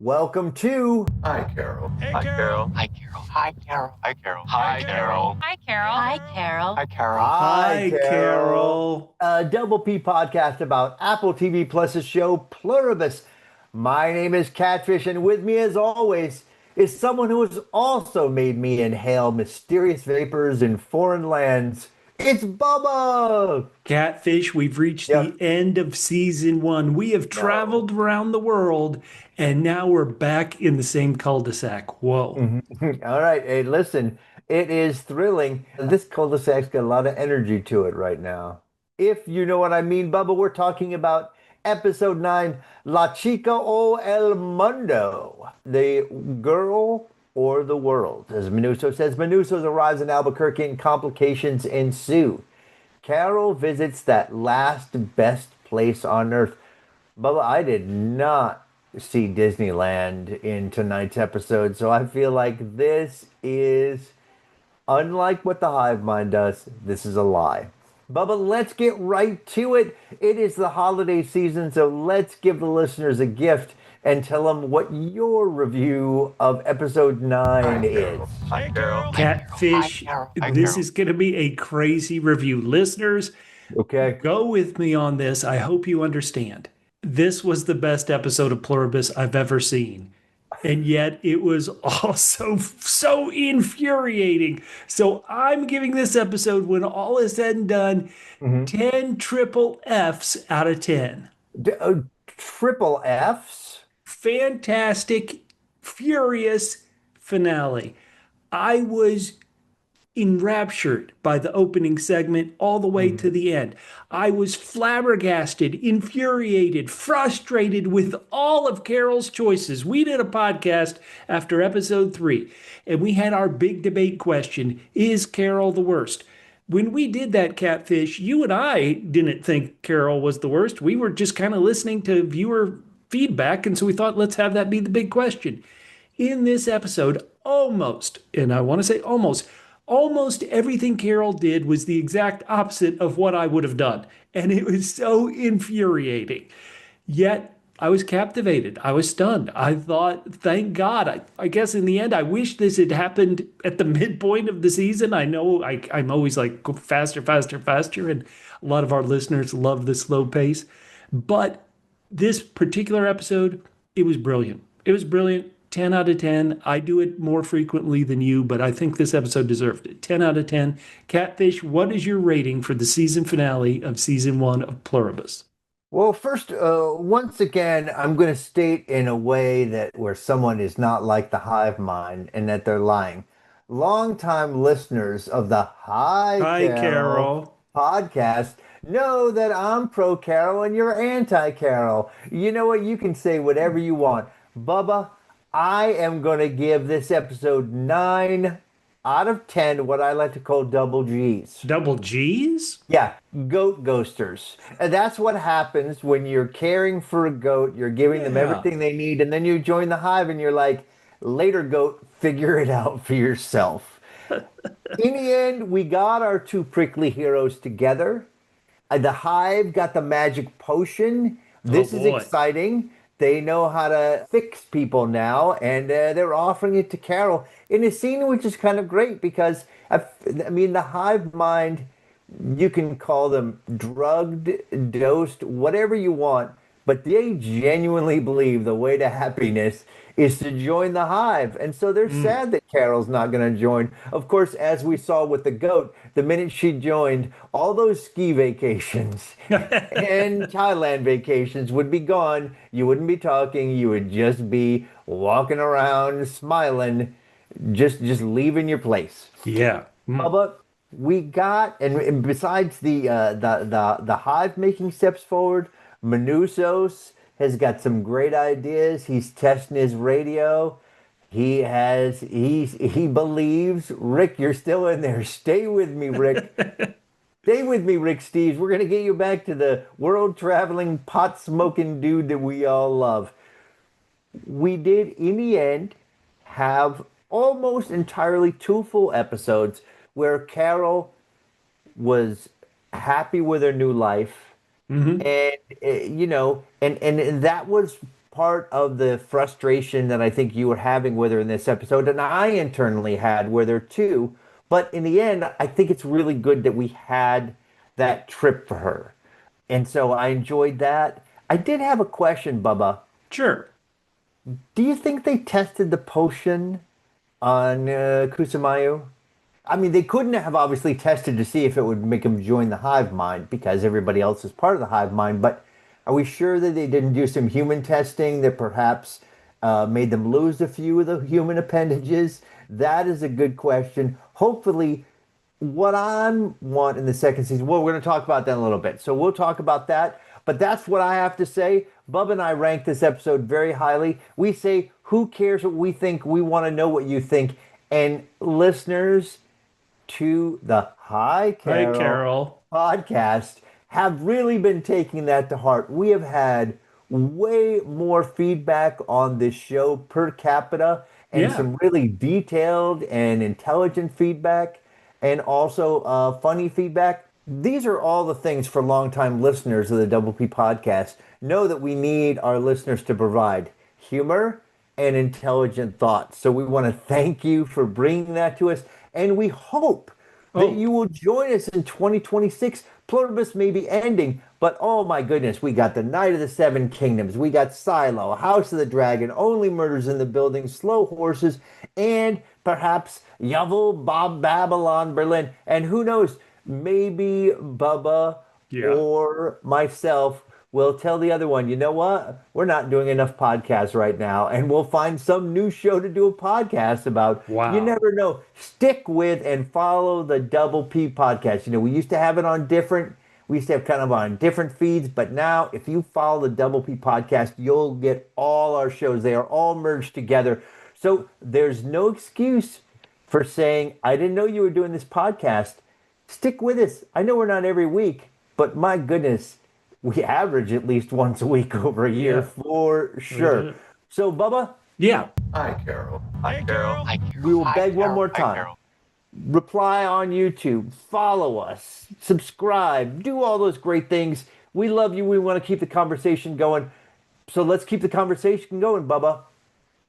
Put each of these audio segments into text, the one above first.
Welcome to Hi, Carol. Hey, Hi, Carol. Carol. Hi, Carol. Hi, Carol. Hi, Carol. Hi, Carol. Hi, Carol. Hi, Carol. Hi, Carol. Hi, Carol. A Double P podcast about Apple TV Plus's show Pluribus. My name is Catfish, and with me, as always, is someone who has also made me inhale mysterious vapors in foreign lands. It's Bubba! Catfish, we've reached the end of season 1. We have traveled around the world, and now we're back in the same cul-de-sac. Whoa. All right, hey, listen, it is thrilling. This cul-de-sac's got a lot of energy to it right now. If you know what I mean, Bubba, we're talking about episode 9, La Chica o el Mundo, the girl or the world. As Manousos says, Manousos arrives in Albuquerque and complications ensue. Carol visits that last best place on earth. Bubba, I did not see Disneyland in tonight's episode, so I feel like this is, unlike what the Hive Mind does, this is a lie. Bubba, let's get right to it. It is the holiday season, so let's give the listeners a gift and tell them what your review of episode 9 is. Hi, Carol. Catfish, Hi, Carol. this is going to be a crazy review. Listeners, Okay. go with me on this. I hope you understand. This was the best episode of Pluribus I've ever seen. And yet it was also so infuriating. So I'm giving this episode, when all is said and done, 10 triple Fs out of 10. Triple Fs? Fantastic, furious finale. I was enraptured by the opening segment all the way to the end. I was flabbergasted, infuriated, frustrated with all of Carol's choices. We did a podcast after episode 3, and we had our big debate question: is Carol the worst? When we did that, Catfish, you and I didn't think Carol was the worst. We were just kind of listening to viewer feedback, and so we thought, let's have that be the big question. In this episode, almost, and I want to say almost everything Carol did was the exact opposite of what I would have done. And it was so infuriating. Yet I was captivated. I was stunned. I thought, thank God. I guess in the end, I wish this had happened at the midpoint of the season. I know I'm always like, go faster, faster, faster. And a lot of our listeners love the slow pace. But this particular episode, it was brilliant. It was brilliant. 10 out of 10. I do it more frequently than you, but I think this episode deserved it. 10 out of 10. Catfish, what is your rating for the season finale of season 1 of Pluribus? Well, first, once again, I'm going to state in a way that where someone is not like the Hive Mind and that they're lying. Longtime listeners of the Hi Carol podcast know that I'm pro Carol and you're anti Carol. You know what? You can say whatever you want. Bubba, I am going to give this episode 9 out of 10, what I like to call double G's. Double G's? Yeah, goat ghosters. And that's what happens when you're caring for a goat. You're giving them everything they need, and then you join the hive and you're like, later, goat, figure it out for yourself. In the end, we got our two prickly heroes together. The hive got the magic potion. This is exciting. They know how to fix people now, and they're offering it to Carol in a scene which is kind of great because, I mean, the Hive Mind, you can call them drugged, dosed, whatever you want, but they genuinely believe the way to happiness is to join the hive. And so they're sad that Carol's not going to join. Of course, as we saw with the goat, the minute she joined, all those ski vacations and Thailand vacations would be gone. You wouldn't be talking. You would just be walking around, smiling, just leaving your place. Yeah. But we got, and besides the hive making steps forward, Manousos has got some great ideas. He's testing his radio. He believes. Rick, you're still in there. Stay with me, Rick. Stay with me, Rick Steves. We're going to get you back to the world-traveling, pot-smoking dude that we all love. We did, in the end, have almost entirely 2 full episodes where Carol was happy with her new life. And, and that was part of the frustration that I think you were having with her in this episode, and I internally had with her too. But in the end, I think it's really good that we had that trip for her. And so I enjoyed that. I did have a question, Bubba. Sure. Do you think they tested the potion on Kusamayu? I mean, they couldn't have obviously tested to see if it would make him join the hive mind because everybody else is part of the hive mind. But are we sure that they didn't do some human testing that perhaps made them lose a few of the human appendages? That is a good question. Hopefully, what I want in the second season, well, we're going to talk about that in a little bit. So we'll talk about that. But that's what I have to say. Bub and I rank this episode very highly. We say, who cares what we think? We want to know what you think. And listeners to the Hi Carol podcast have really been taking that to heart. We have had way more feedback on this show per capita and some really detailed and intelligent feedback and also funny feedback. These are all the things for longtime listeners of the Double P podcast. Know that we need our listeners to provide humor and intelligent thoughts. So we want to thank you for bringing that to us. And we hope that you will join us in 2026. Pluribus may be ending, but oh my goodness, we got the Night of the Seven Kingdoms. We got Silo, House of the Dragon, Only Murders in the Building, Slow Horses, and perhaps Yavel, Bob, Babylon, Berlin. And who knows, maybe Bubba or myself will tell the other one, you know what? We're not doing enough podcasts right now, and we'll find some new show to do a podcast about. Wow. You never know. Stick with and follow the Double P podcast. You know, we used to have it on we used to have kind of on different feeds, but now if you follow the Double P podcast, you'll get all our shows. They are all merged together. So there's no excuse for saying, I didn't know you were doing this podcast. Stick with us. I know we're not every week, but my goodness, we average at least once a week over a year for sure. So, Bubba? Yeah. Hi, Carol. Hi, Carol. Hi, Carol. We will Hi, beg one Carol. more Hi, time. Carol. Reply on YouTube, follow us, subscribe, do all those great things. We love you. We want to keep the conversation going. So let's keep the conversation going, Bubba.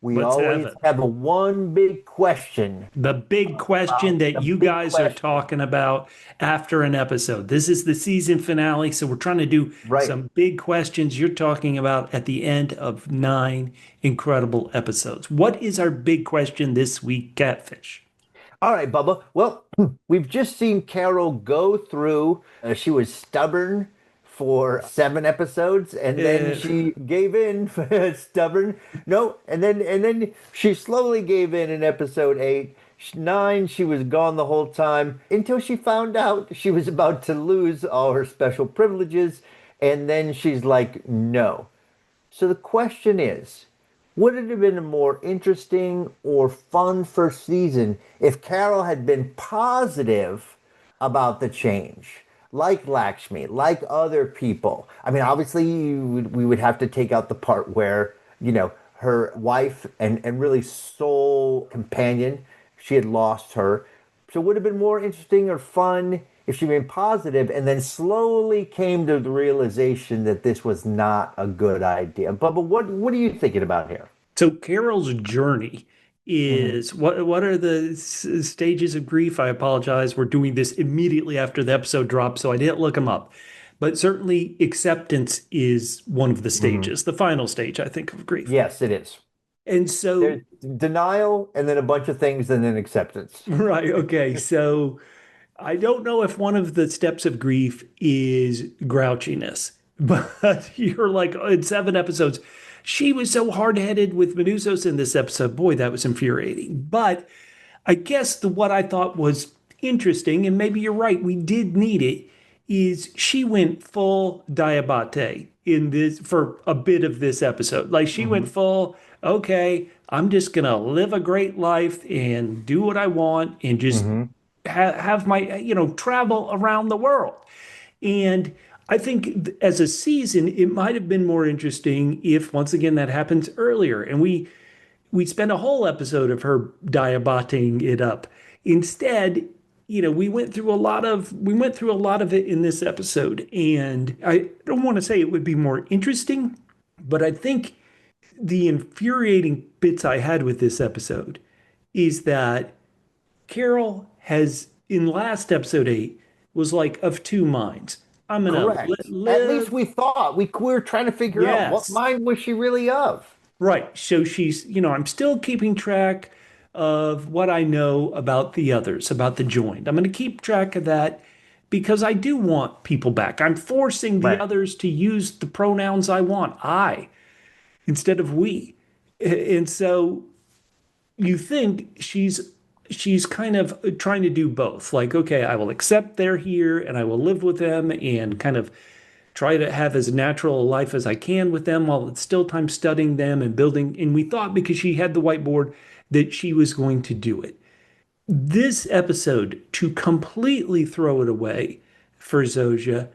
We Let's always have a one big question. The big question that you guys are talking about after an episode. This is the season finale, so we're trying to do some big questions you're talking about at the end of 9 incredible episodes. What is our big question this week, Catfish? All right, Bubba. Well, we've just seen Carol go through. She was stubborn for 7 episodes, and then she gave in. Stubborn. No, and then she slowly gave in episode 8. 9, she was gone the whole time until she found out she was about to lose all her special privileges, and then she's like, no. So the question is, would it have been a more interesting or fun first season if Carol had been positive about the change, like Lakshmi, like other people? I mean, obviously, we would have to take out the part where, you know, her wife and really sole companion, she had lost her. So it would have been more interesting or fun if she'd been positive and then slowly came to the realization that this was not a good idea. Bubba, what are you thinking about here? So Carol's journey is what are the stages of grief? I apologize. We're doing this immediately after the episode dropped, so I didn't look them up. But certainly acceptance is one of the stages, the final stage, I think, of grief. Yes, it is. And so there's denial and then a bunch of things and then acceptance. Right. Okay. So I don't know if one of the steps of grief is grouchiness, but you're like, in 7 episodes, she was so hard-headed with Manousos in this episode. Boy, that was infuriating. But I guess what I thought was interesting, and maybe you're right, we did need it, is she went full diabate in this for a bit of this episode. Like she went full, okay, I'm just going to live a great life and do what I want and just have my, travel around the world. And I think as a season, it might have been more interesting if, once again, that happens earlier. And we spent a whole episode of her diabating it up. Instead, we went through a lot of it in this episode. And I don't want to say it would be more interesting, but I think the infuriating bits I had with this episode is that Carol has, in last episode 8, was like of two minds. I'm gonna Correct. At least live. we thought we were trying to figure out what Yes. mind was she really of. Right. So she's, I'm still keeping track of what I know about the others, about the joined. I'm going to keep track of that because I do want people back. I'm forcing the Right. others to use the pronouns I want, I, instead of we. And so you think she's kind of trying to do both. Like, okay, I will accept they're here and I will live with them and kind of try to have as natural a life as I can with them while it's still time studying them and building. And we thought because she had the whiteboard that she was going to do it. This episode, to completely throw it away for Zoja,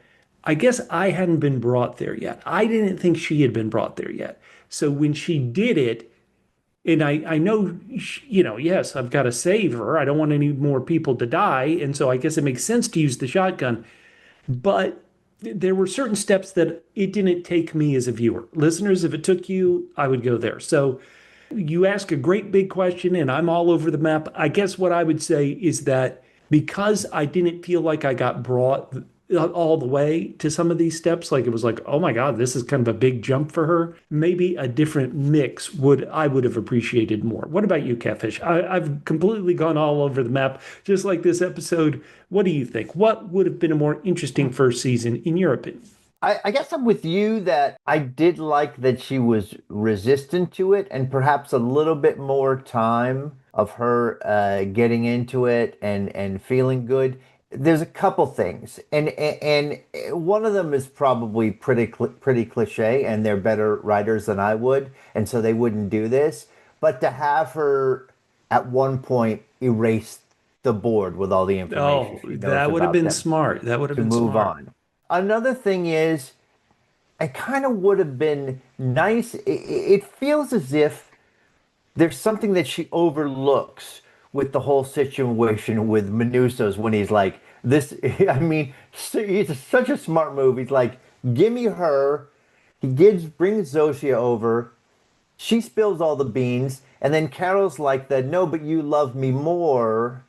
I guess I hadn't been brought there yet. I didn't think she had been brought there yet. So when she did it, and I know, yes, I've got to save her. I don't want any more people to die. And so I guess it makes sense to use the shotgun. But there were certain steps that it didn't take me as a viewer. Listeners, if it took you, I would go there. So you ask a great big question, and I'm all over the map. I guess what I would say is that because I didn't feel like I got brought all the way to some of these steps, like it was like, oh my God, this is kind of a big jump for her. Maybe a different mix I would have appreciated more. What about you, Catfish? I've completely gone all over the map, just like this episode. What do you think? What would have been a more interesting first season, in your opinion? I guess I'm with you that I did like that she was resistant to it and perhaps a little bit more time of her getting into it and feeling good. There's a couple things, and one of them is probably pretty cliche, and they're better writers than I would, and so they wouldn't do this. But to have her at one point erase the board with all the information Oh, she knows that would have about been them smart. That would have to been move smart. on. Another thing is, it kind of would have been nice. It feels as if there's something that she overlooks with the whole situation with Manousos when he's like, this, I mean, he's such a smart move. He's like, give me her. Brings Zosia over. She spills all the beans. And then Carol's like, that, no, but you love me more.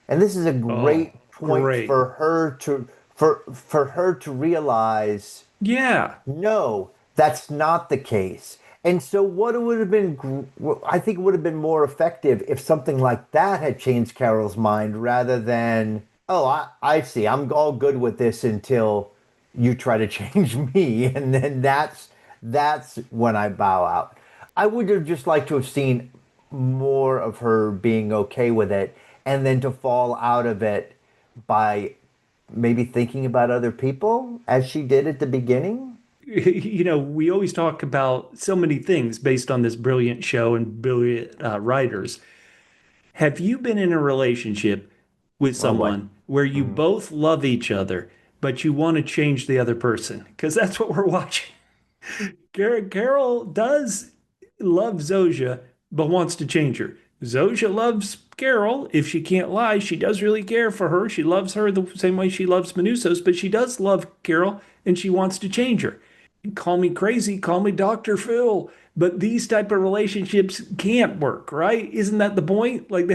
And this is a Oh, great point great. for her to realize Yeah. no, that's not the case. And so, what it would have been, I think it would have been more effective if something like that had changed Carol's mind rather than, oh, I see, I'm all good with this until you try to change me. And then that's when I bow out. I would have just liked to have seen more of her being okay with it and then to fall out of it by maybe thinking about other people as she did at the beginning. We always talk about so many things based on this brilliant show and brilliant writers. Have you been in a relationship with Oh boy. someone where you Mhm. both love each other, but you want to change the other person? Because that's what we're watching. Carol does love Zoja, but wants to change her. Zoja loves Carol. If she can't lie, she does really care for her. She loves her the same way she loves Manousos, but she does love Carol and she wants to change her. Call me crazy, call me Dr. Phil, but these type of relationships can't work, right? Isn't that the point? Like,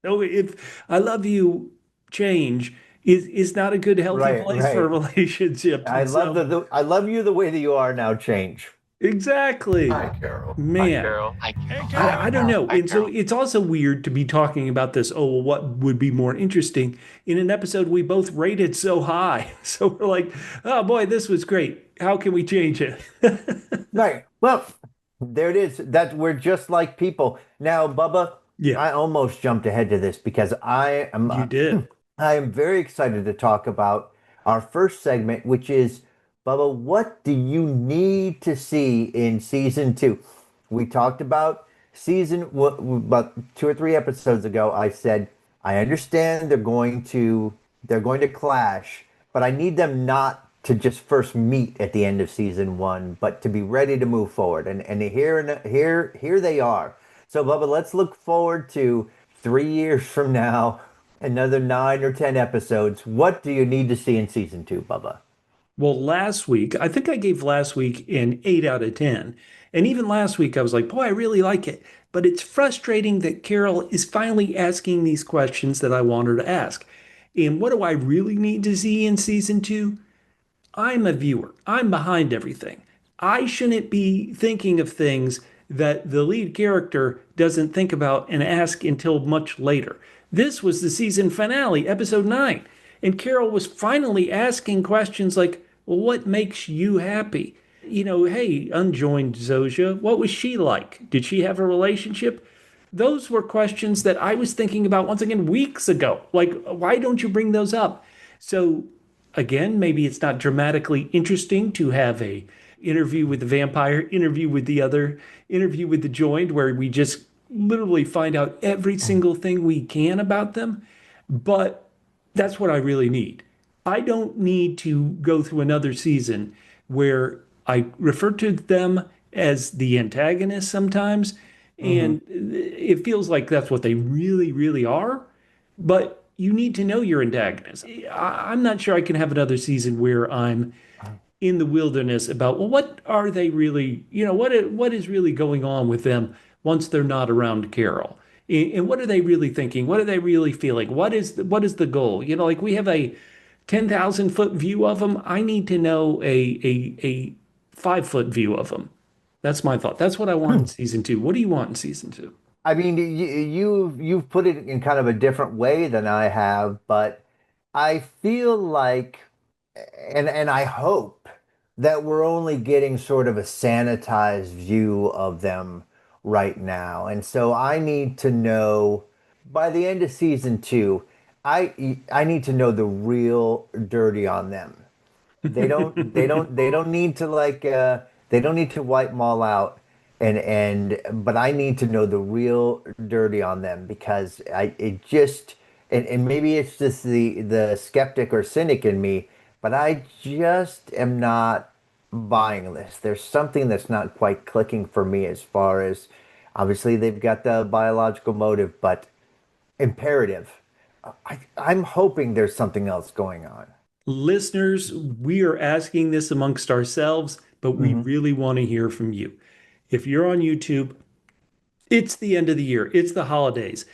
no, if I love you, change is not a good, healthy Right, place for right. relationships. And so, I love you the way that you are now. Change. exactly. Hi, Carol. Hi, Man, Carol. Hi, Carol. I don't know. Hi, And so Carol. it's also weird to be talking about this. Oh, well, what would be more interesting in an episode we both rated so high? So we're like, oh boy, this was great. How can we change it? Right. Well, there it is. That we're just like people. Now, Bubba, Yeah, I almost jumped ahead to this because you did. I am very excited to talk about our first segment, which is Bubba, what do you need to see in season two? We talked about about 2 or 3 episodes ago. I said I understand they're going to clash, but I need them not to just first meet at the end of season one, but to be ready to move forward. And here they are. So Bubba, let's look forward to 3 years from now, another 9 or 10 episodes. What do you need to see in season two, Bubba? Well, last week, I think I gave last week an 8 out of 10. And even last week, I was like, boy, I really like it. But it's frustrating that Carol is finally asking these questions that I want her to ask. And what do I really need to see in season two? I'm a viewer. I'm behind everything. I shouldn't be thinking of things that the lead character doesn't think about and ask until much later. This was the season finale, episode 9. And Carol was finally asking questions like, well, what makes you happy? Hey, unjoined Zosia, what was she like? Did she have a relationship? Those were questions that I was thinking about once again weeks ago. Like, why don't you bring those up? So again, maybe it's not dramatically interesting to have a interview with the vampire, interview with the other, interview with the joined, where we just literally find out every single thing we can about them. But that's what I really need. I don't need to go through another season where I refer to them as the antagonists sometimes, Hmm. and it feels like that's what they really, really are. But you need to know your antagonist. I'm not sure I can have another season where I'm in the wilderness about, well, what are they really, what is really going on with them once they're not around Carol? And what are they really thinking? What are they really feeling? What is the goal? Like we have a 10,000-foot view of them. I need to know a 5-foot view of them. That's my thought. That's what I want in season two. What do you want in season two? I mean, you've put it in kind of a different way than I have, but I feel like, and I hope that we're only getting sort of a sanitized view of them right now. And so I need to know by the end of season two, I need to know the real dirty on them. They don't need to they don't need to wipe them all out, but I need to know the real dirty on them because I it just and maybe it's just the skeptic or cynic in me, but I just am not buying this. There's something that's not quite clicking for me as far as obviously they've got the biological motive, but imperative. I'm hoping there's something else going on. Listeners, we are asking this amongst ourselves, but we Hmm. really want to hear from you. If you're on YouTube, it's the end of the year, it's the holidays.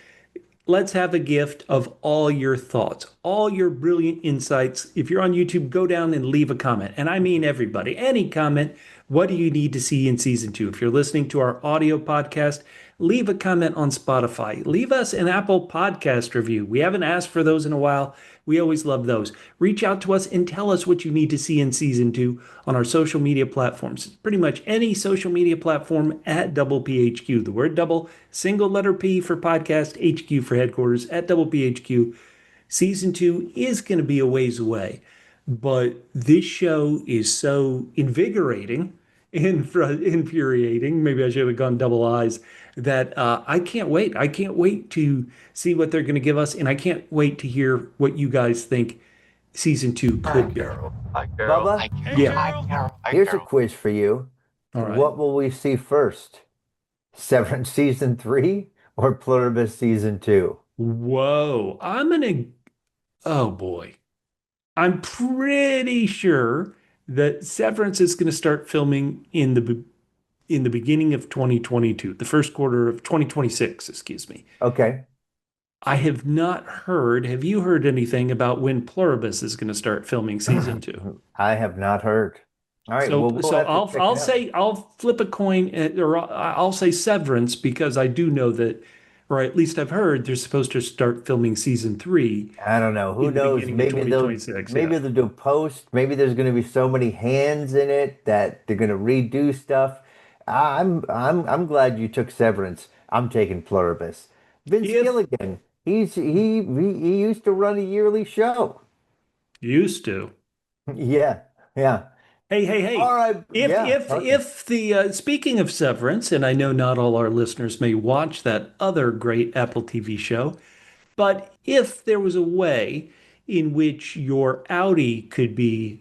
Let's have a gift of all your thoughts, all your brilliant insights. If you're on YouTube, go down and leave a comment. And I mean everybody, any comment. What do you need to see in season two? If you're listening to our audio podcast, leave a comment on Spotify. Leave us an Apple podcast review. We haven't asked for those in a while. We always love those. Reach out to us and tell us what you need to see in season two on our social media platforms. Pretty much any social media platform at Double PHQ. The word double, single letter P for podcast, HQ for headquarters at Double PHQ. Season two is going to be a ways away, but this show is so invigorating and infuriating. Maybe I should have gone double eyes. That I can't wait. I can't wait to see what they're going to give us, and I can't wait to hear what you guys think season two Hi, could be. Carol. Hi, Carol. Bubba, Hey, Yeah. Carol. Hi, here's a Carol. quiz for you. All right. What will we see first? Severance season three or Pluribus season two? Whoa. Oh boy. I'm pretty sure that Severance is going to start filming in the beginning of 2022, the first quarter of 2026, excuse me. Okay. I have not heard, have you heard anything about when Pluribus is going to start filming season two? I have not heard. All right. So, Well, we'll so have to I'll check I'll it out. say I'll flip a coin or I'll say Severance because I do know that, or at least I've heard they're supposed to start filming season three I don't know. Who in the knows? beginning of 2026. Yeah. Maybe they'll do post. Maybe there's going to be so many hands in it that they're going to redo stuff. I'm glad you took Severance. I'm taking Pluribus. Vince If Gilligan. He used to run a yearly show. used to. Yeah. Yeah. Hey, hey, hey. All right. If Yeah. if Okay. if the speaking of Severance, and I know not all our listeners may watch that other great Apple TV show, but if there was a way in which your outie could be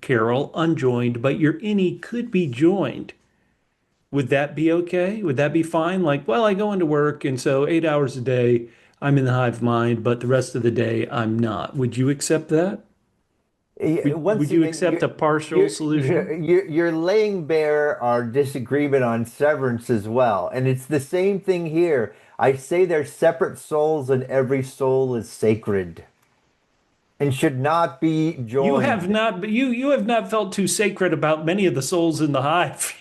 Carol unjoined, but your innie could be joined, would that be okay? Would that be fine? Like, well, I go into work, and so 8 hours a day I'm in the hive mind, but the rest of the day I'm not. Would you accept that? Once Would you again, accept a partial solution? you're laying bare our disagreement on severance as well, and it's the same thing here. I say they're separate souls, and every soul is sacred and should not be You have joined. not, you have not felt too sacred about many of the souls in the hive.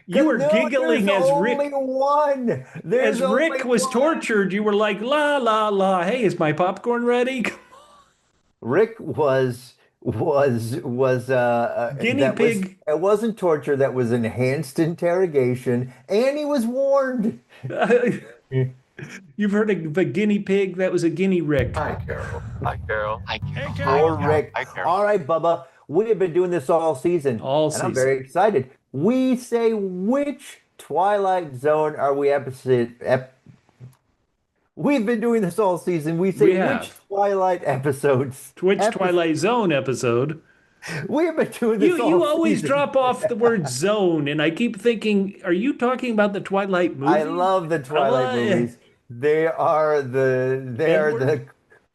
You Because were no, there's giggling only one. There's As only Rick was one. tortured. You were like, la la la. Hey, is my popcorn ready? Rick was Guinea that was pig. it wasn't torture, that was enhanced interrogation, and he was warned. You've heard of a guinea pig? That was a guinea Rick Hi, Carol. Hi, Carol. Hi, Hey, Carol. Carol. Poor Rick. Hi, Carol. All right, Bubba, we have been doing this all season, all and I'm very season. excited. We say, which Twilight Zone are we We've been doing this all season. We say, We which have. Twilight episodes? Twitch Twilight Zone episode. We have been doing this You all always season. drop off the word zone, and I keep thinking, are you talking about the Twilight movie? I love the Twilight movies. They are Edward? the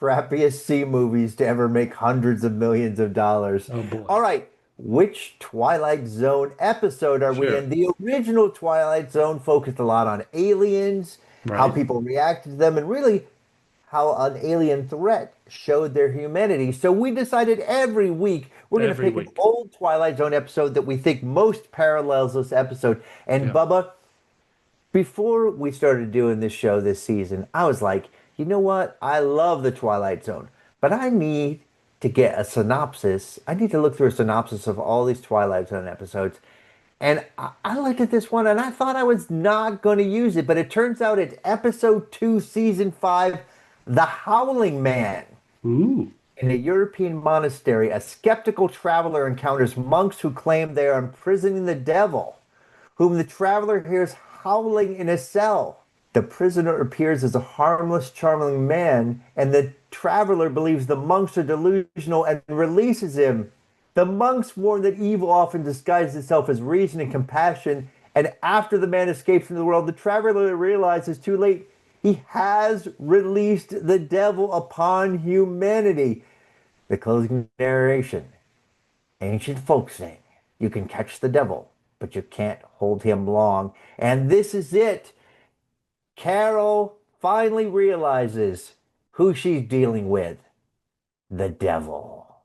crappiest C movies to ever make hundreds of millions of dollars. Oh boy. All right, which Twilight Zone episode are we Sure. in? The original Twilight Zone focused a lot on aliens, how Right. people reacted to them, and really how an alien threat showed their humanity. So we decided every week we're going to Every pick week. an old Twilight Zone episode that we think most parallels this episode. And Yeah. Bubba, before we started doing this show this season, I was like, you know what? I love the Twilight Zone, but I need to get a synopsis. I need to look through a synopsis of all these Twilight Zone episodes. And I looked at this one and I thought I was not going to use it, but it turns out it's episode 2, season 5, The Howling Man. Ooh. In a European monastery, a skeptical traveler encounters monks who claim they are imprisoning the devil, whom the traveler hears howling in a cell. The prisoner appears as a harmless, charming man, and the traveler believes the monks are delusional and releases him. The monks warn that evil often disguises itself as reason and compassion, and after the man escapes from the world, the traveler realizes too late he has released the devil upon humanity. The closing narration. Ancient folk saying, you can catch the devil, but you can't hold him long. And this is it. Carol finally realizes who she's dealing with. The devil.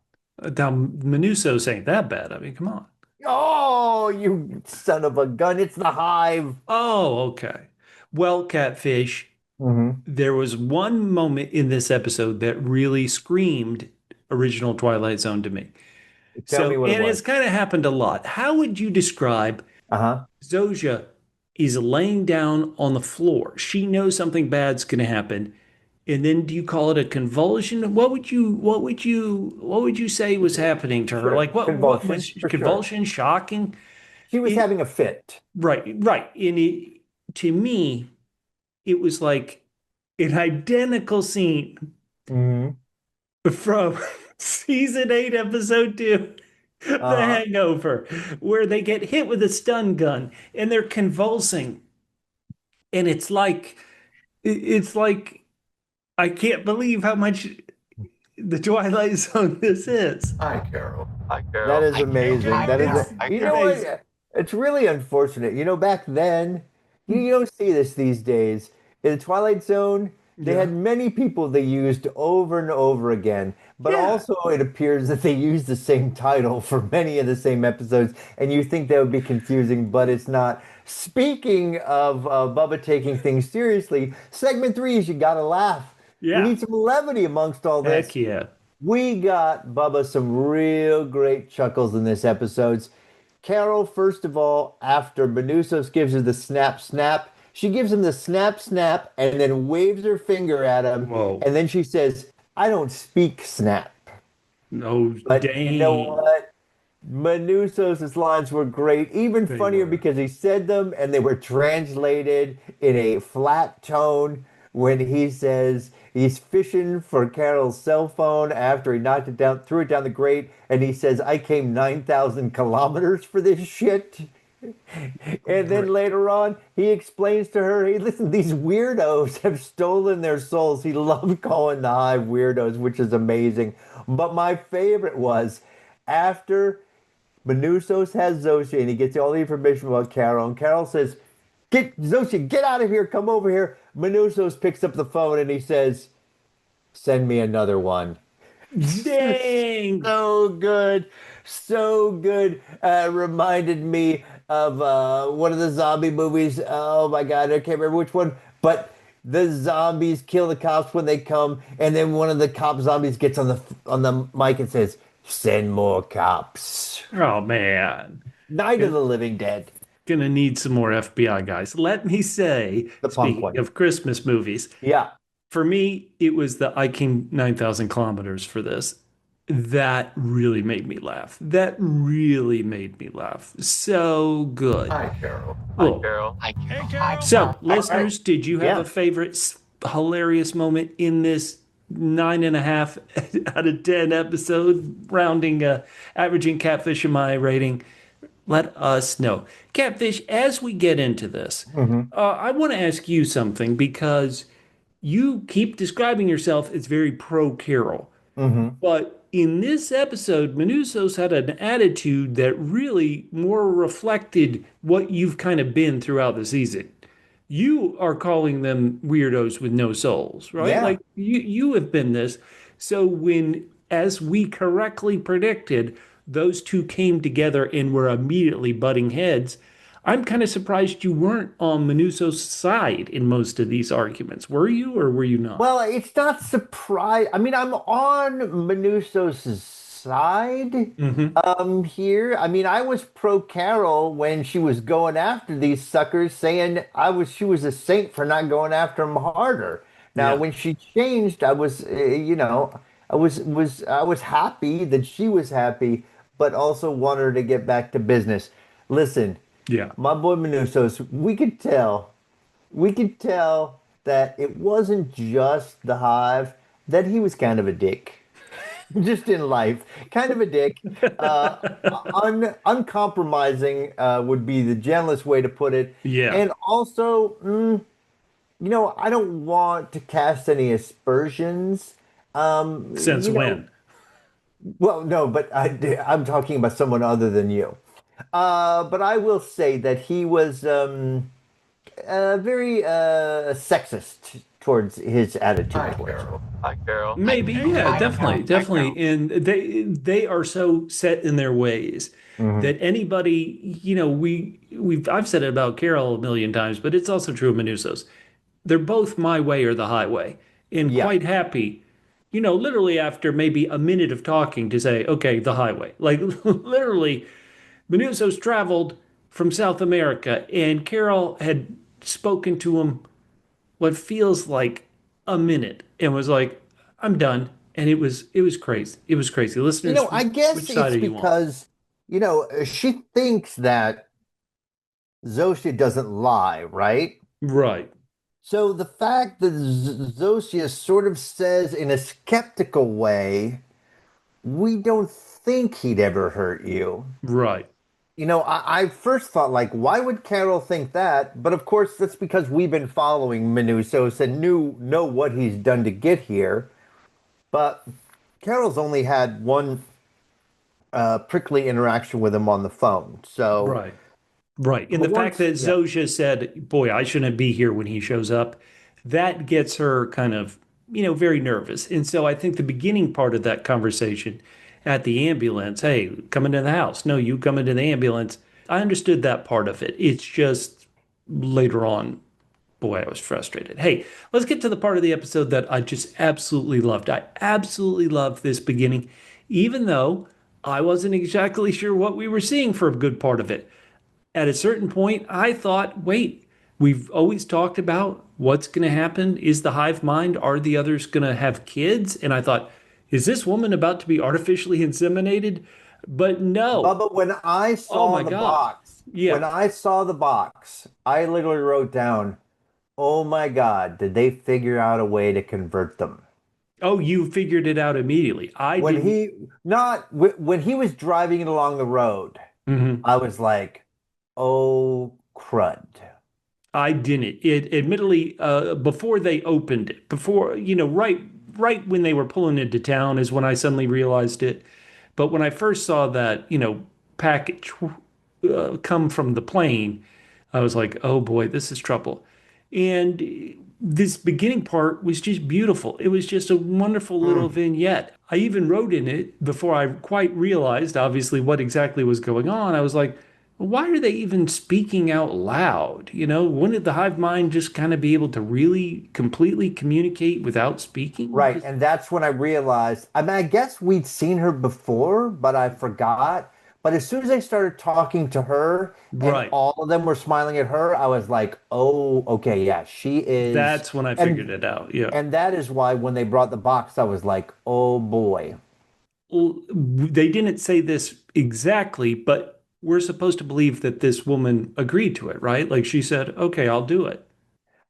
Now, Manousos ain't that bad. I mean, come on. Oh, you son of a gun. It's the Hive. Oh, okay. Well, Catfish, there was one moment in this episode that really screamed original Twilight Zone to me. Tell me what it and was. it's kind of happened a lot. How would you describe Uh-huh. Zosia is laying down on the floor? She knows something bad's going to happen. And then do you call it a convulsion? What would you say was happening to her? Sure. Like what Convulsion, was for sure. convulsion, shocking? She was It- having a fit. Right. And to me, it was like an identical scene Mm-hmm. from season 8, episode 2, The Hangover, where they get hit with a stun gun and they're convulsing. And it's like I can't believe how much the Twilight Zone this is. Hi, Carol. Hi, Carol. That is Hi, amazing. Carol. That Hi, is, Carol. Hi, you Carol. know Amazing. what? It's really unfortunate. You know, back then, you don't see this these days. In the Twilight Zone, they had many people they used over and over again, but Yeah. also it appears that they use the same title for many of the same episodes, and you think that would be confusing, but it's not. Speaking of Bubba taking things seriously, segment 3 is You Gotta Laugh. Yeah. We need some levity amongst all this. Heck yeah. We got Bubba some real great chuckles in this episode. Carol, first of all, after Manousos gives her the snap snap, she gives him the snap snap and then waves her finger at him. Whoa. And then she says, I don't speak snap. No, But dang. you know what? Manousos' lines were great, even They funnier were. because he said them and they were translated in a flat tone when he says he's fishing for Carol's cell phone after he knocked it down, threw it down the grate, and he says, I came 9,000 kilometers for this shit. And then later on, he explains to her, hey, listen, these weirdos have stolen their souls. He loved calling the Hive weirdos, which is amazing. But my favorite was after Manousos has Zosia and he gets all the information about Carol, and Carol says, get Zosia, get out of here, come over here. Manousos picks up the phone and he says, send me another one. Dang. So good. So good. Reminded me of one of the zombie movies. Oh my God, I can't remember which one. But the zombies kill the cops when they come, and then one of the cop zombies gets on the mic and says, "Send more cops." Oh man. Night of the Living Dead. Gonna need some more FBI guys. Let me say, The punk speaking one. of Christmas movies, Yeah. for me, it was the I Came 9,000 kilometers for this. That really made me laugh. That really made me laugh. So good. Hi, Carol. Oh. Hi, Carol. Hi, Carol. So, listeners, did you have Yeah. a favorite hilarious moment in this 9.5 out of 10 episode, averaging Catfish in my rating? Let us know. Catfish, as we get into this, I want to ask you something because you keep describing yourself as very pro Carol. But in this episode, Manousos had an attitude that really more reflected what you've kind of been throughout the season. You are calling them weirdos with no souls, right? Yeah. Like you have been this. So when, as we correctly predicted, those two came together and were immediately butting heads, I'm kind of surprised you weren't on Manousos' side in most of these arguments. Were you or were you not? Well, it's not surprise. I mean, I'm on Manousos' side here. I mean, I was pro Carol when she was going after these suckers, saying she was a saint for not going after them harder. Now, Yeah. when she changed, I was I was happy that she was happy, but also wanted her to get back to business. Listen, Yeah. my boy Manousos, we could tell that it wasn't just the Hive, that he was kind of a dick. Just in life, kind of a dick. Uncompromising would be the gentlest way to put it. Yeah. And also, I don't want to cast any aspersions. Since when? Well, no, but I'm talking about someone other than you. But I will say that he was very sexist towards his attitude Hi, towards her. Carol. Hi, Carol. Maybe, yeah, definitely, definitely. And they are so set in their ways that anybody, I've said it about Carol a million times, but it's also true of Manousos. They're both my way or the highway, and Yeah. quite happy, literally after maybe a minute of talking to say, okay, the highway. Like literally, Manousos traveled from South America, and Carol had spoken to him what feels like a minute and was like, I'm done. And it was crazy. It was crazy. Listeners, I guess which side it's are you on? because, she thinks that Zosia doesn't lie, right? Right, So the fact that Zosia sort of says in a skeptical way, we don't think he'd ever hurt you. right, I first thought, like, why would Carol think that? But of course, that's because we've been following Manousos and know what he's done to get here. But Carol's only had one prickly interaction with him on the phone. So, right, right. And but the fact once, that yeah, Zosia said, boy, I shouldn't be here when he shows up, that gets her kind of, very nervous. And so I think the beginning part of that conversation at the ambulance, hey, come into the house. No, you come into the ambulance. I understood that part of it. It's just later on, boy, I was frustrated. Hey, let's get to the part of the episode that I just absolutely loved. I absolutely loved this beginning, even though I wasn't exactly sure what we were seeing for a good part of it. At a certain point, I thought, wait, we've always talked about what's going to happen. Is the hive mind? Are the others going to have kids? And I thought, is this woman about to be artificially inseminated? But no. Bubba, Oh my God. when Yeah. I saw the box, I literally wrote down, "Oh my God, did they figure out a way to convert them?" Oh, you figured it out immediately. I When didn't. when he was driving it along the road, Mhm. I was like, oh crud. I didn't. It admittedly, before they opened it, before, right when they were pulling into town is when I suddenly realized it. But when I first saw that, package come from the plane, I was like, oh boy, this is trouble. And this beginning part was just beautiful. It was just a wonderful little Mm. vignette. I even wrote in it before I quite realized, obviously, what exactly was going on. I was like, why are they even speaking out loud? Wouldn't the hive mind just kind of be able to really completely communicate without speaking? Right. And that's when I realized, I mean, I guess we'd seen her before, but I forgot. But as soon as I started talking to her and Right. all of them were smiling at her, I was like, oh, okay, yeah, she is. That's when I figured And it out. Yeah. and that is why when they brought the box, I was like, oh boy. Well, they didn't say this exactly, but we're supposed to believe that this woman agreed to it, right? Like she said, okay, I'll do it.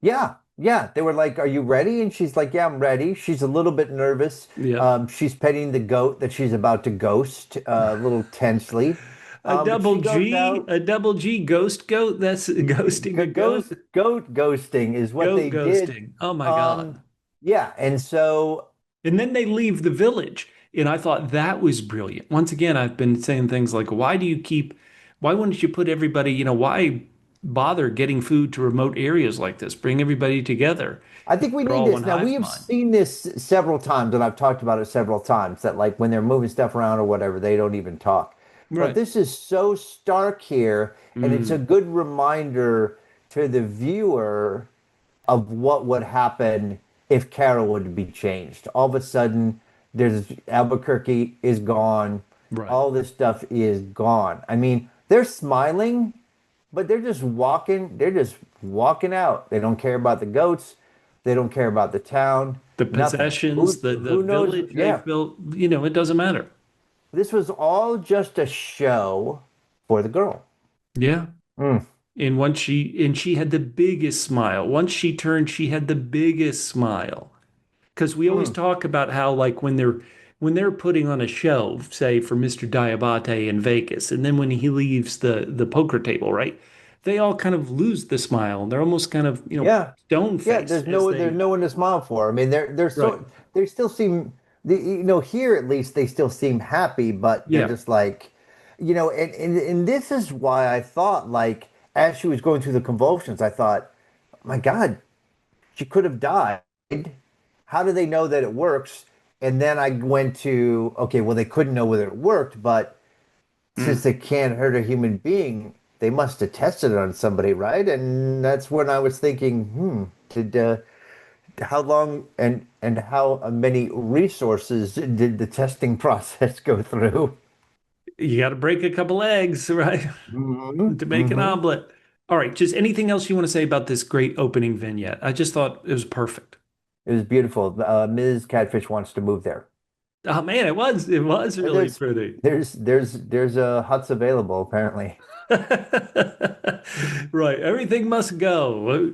Yeah, yeah. They were like, "Are you ready?" And she's like, "Yeah, I'm ready." She's a little bit nervous. Yeah. She's petting the goat that she's about to ghost, a little tensely. But she goes out. A double G ghost goat. That's ghosting a goat. Ghost goat ghosting is what Goat they did. ghosting. Oh my Um, God. yeah, and so And then they leave the village. And I thought that was brilliant. Once again, I've been saying things like, why wouldn't you put everybody, why bother getting food to remote areas like this? Bring everybody together. I think we They're need all this. one Now, we hive have mind. seen this several times, and I've talked about it several times that, like, when they're moving stuff around or whatever, they don't even talk. But Right. this is so stark here, and it's a Mm, good reminder to the viewer of what would happen if Carol would be changed. All of a sudden, there's Albuquerque is gone. right. All this stuff is gone. I mean, they're smiling, but they're just walking. They're just walking out. They don't care about the goats. They don't care about the town. The Nothing. possessions, the Who knows? village Yeah, they've built, it doesn't matter. this was all just a show for the girl. Yeah. Mm, And she had the biggest smile. Once she turned, she had the biggest smile. Because we always mm. talk about how like when they're putting on a show, say for Mr. Diabate in Vegas, and then when he leaves the poker table, right? They all kind of lose the smile. They're almost kind of, Yeah, stone yeah. faced as There's they no one to smile for. I mean, they're right. so they still seem, here at least they still seem happy, but they're Yeah. just like, and this is why I thought like as she was going through the convulsions, I thought, my God, she could have died. How do they know that it works? And then I went to, okay, well, they couldn't know whether it worked, but since Mm. they can't hurt a human being, they must have tested it on somebody, right? And that's when I was thinking, did how long and how many resources did the testing process go through? You got to break a couple eggs, right? Hmm. To make an Hmm. omelet. All right, just anything else you want to say about this great opening vignette? I just thought it was perfect. It was beautiful. Ms. Catfish wants to move there. Oh man, it was And really pretty. there's huts available apparently. Right, everything must go.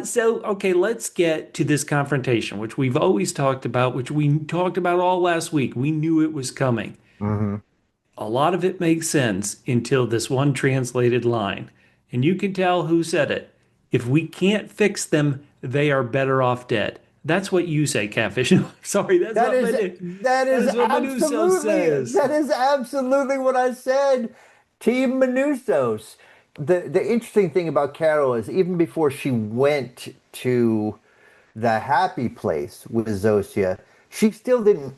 So, okay, let's get to this confrontation, which we've always talked about, which we talked about all last week. We knew it was coming. Hmm. A lot of it makes sense until this one translated line. And you can tell who said it. If we can't fix them, they are better off dead. That's what you say, Catfish. Sorry, That is that that is is what Manousos says. absolutely what I said. Team Manousos. The interesting thing about Carol is even before she went to the happy place with Zosia, she still didn't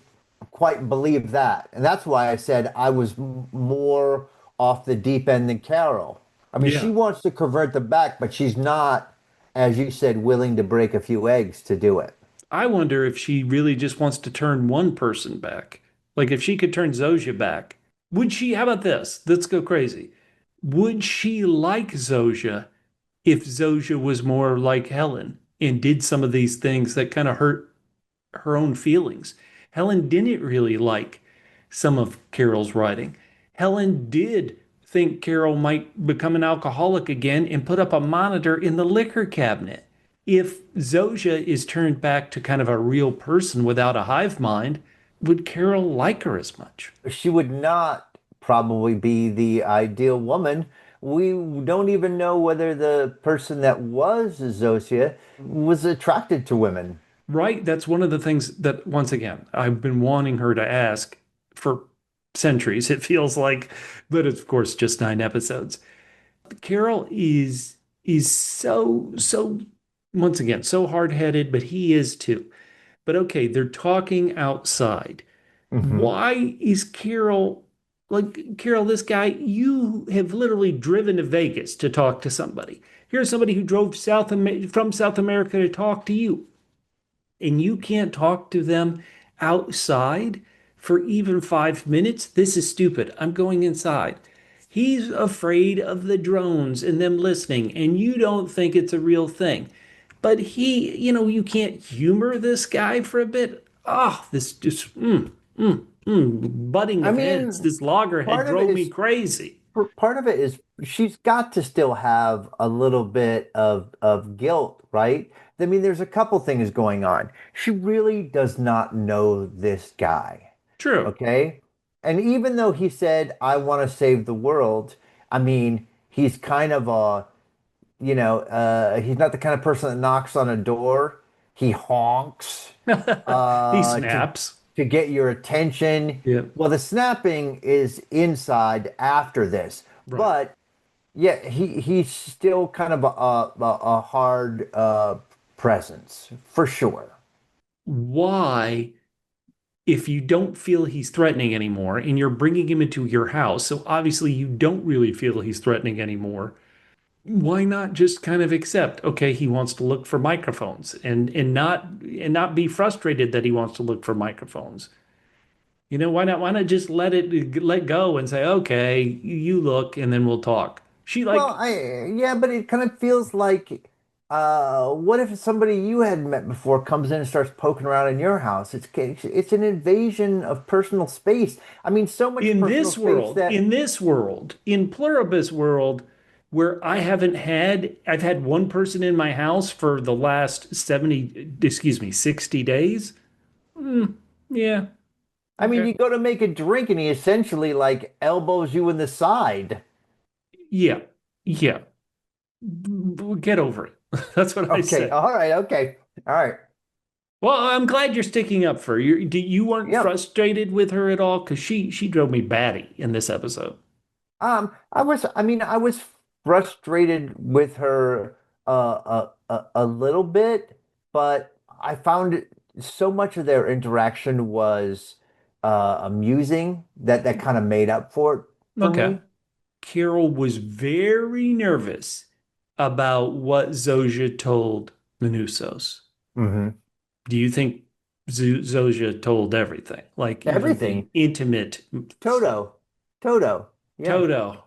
quite believe that. And that's why I said I was more off the deep end than Carol. I mean, she Yeah. wants to convert them back, but she's not, as you said, willing to break a few eggs to do it. I wonder if she really just wants to turn one person back. Like if she could turn Zosia back, would she? How about this? Let's go crazy. Would she like Zosia if Zosia was more like Helen and did some of these things that kind of hurt her own feelings? Helen didn't really like some of Carol's writing. Helen did think Carol might become an alcoholic again and put up a monitor in the liquor cabinet. If Zosia is turned back to kind of a real person without a hive mind, would Carol like her as much? She would not probably be the ideal woman, We don't even know whether the person that was Zosia was attracted to women. Right? That's one of the things that, once again, I've been wanting her to ask for centuries, it feels like, but it's, of course, just 9 episodes. Carol is so once again so hard-headed, but he is too. But okay, they're talking outside. Hmm. Why is Carol like Carol, this guy, you have literally driven to Vegas to talk to somebody. Here's somebody who drove from South America to talk to you, and you can't talk to them outside for even 5 minutes? This is stupid. I'm going inside. He's afraid of the drones and them listening, and you don't think it's a real thing. But you can't humor this guy for a bit. Ah, this just butting I of heads. mean, This loggerhead part of it drove me is crazy. part of it is she's got to still have a little bit of guilt, right? I mean, there's a couple things going on. She really does not know this guy, True. okay? And even though he said, "I want to save the world," I mean, he's kind of he's not the kind of person that knocks on a door. He honks He uh, to snaps. to get your attention. Yeah, Well, the snapping is inside after this, right. but yeah, he's still kind of a hard presence for sure. Why, if you don't feel he's threatening anymore and you're bringing him into your house, so obviously you don't really feel he's threatening anymore, why not just kind of accept, okay, he wants to look for microphones and not be frustrated that he wants to look for microphones. Why not just let go and say, okay, you look and then we'll talk. She Well, like I yeah, but it kind of feels like what if somebody you hadn't met before comes in and starts poking around in your house? It's an invasion of personal space. I mean, so much personal space that in this world, in Pluribus world, where I've had one person in my house for the last 60 days. Mm, yeah, I mean, okay. you go to make a drink and he essentially like elbows you in the side. Yeah, yeah. Get over it. That's what I Okay, say. all right, okay, all right. Well, I'm glad you're sticking up for her. You weren't Yep. frustrated with her at all because she drove me batty in this episode. I mean, I was frustrated with her a little bit, but I found so much of their interaction was amusing that kind of made up for it for Okay. me. Carol was very nervous about what Zoja told Manousos. Hmm. Do you think Zoja told everything? Like even the Everything. intimate stuff? Toto. Toto. Yeah. Toto.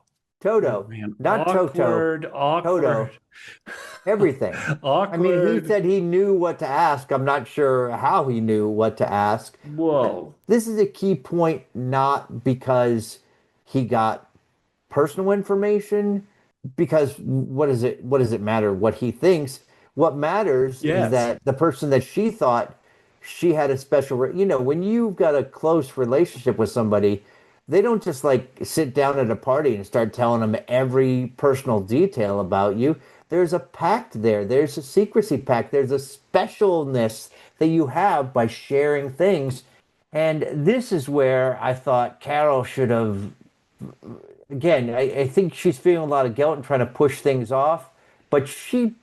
Oh Toto. man, Not Toto. awkward, awkward, Toto. Everything. I mean, he awkward. said he knew what to ask. I'm not sure how he knew what to ask. But Whoa. this is a key point, not because he got personal information, because what does it matter what he thinks? What matters is Yes. that the person that she thought she had a when you've got a close relationship with somebody, they don't just like sit down at a party and start telling them every personal detail about you. There's a pact there. There's a secrecy pact. There's a specialness that you have by sharing things. And this is where I thought Carol should have, again, I think she's feeling a lot of guilt and trying to push things off, but she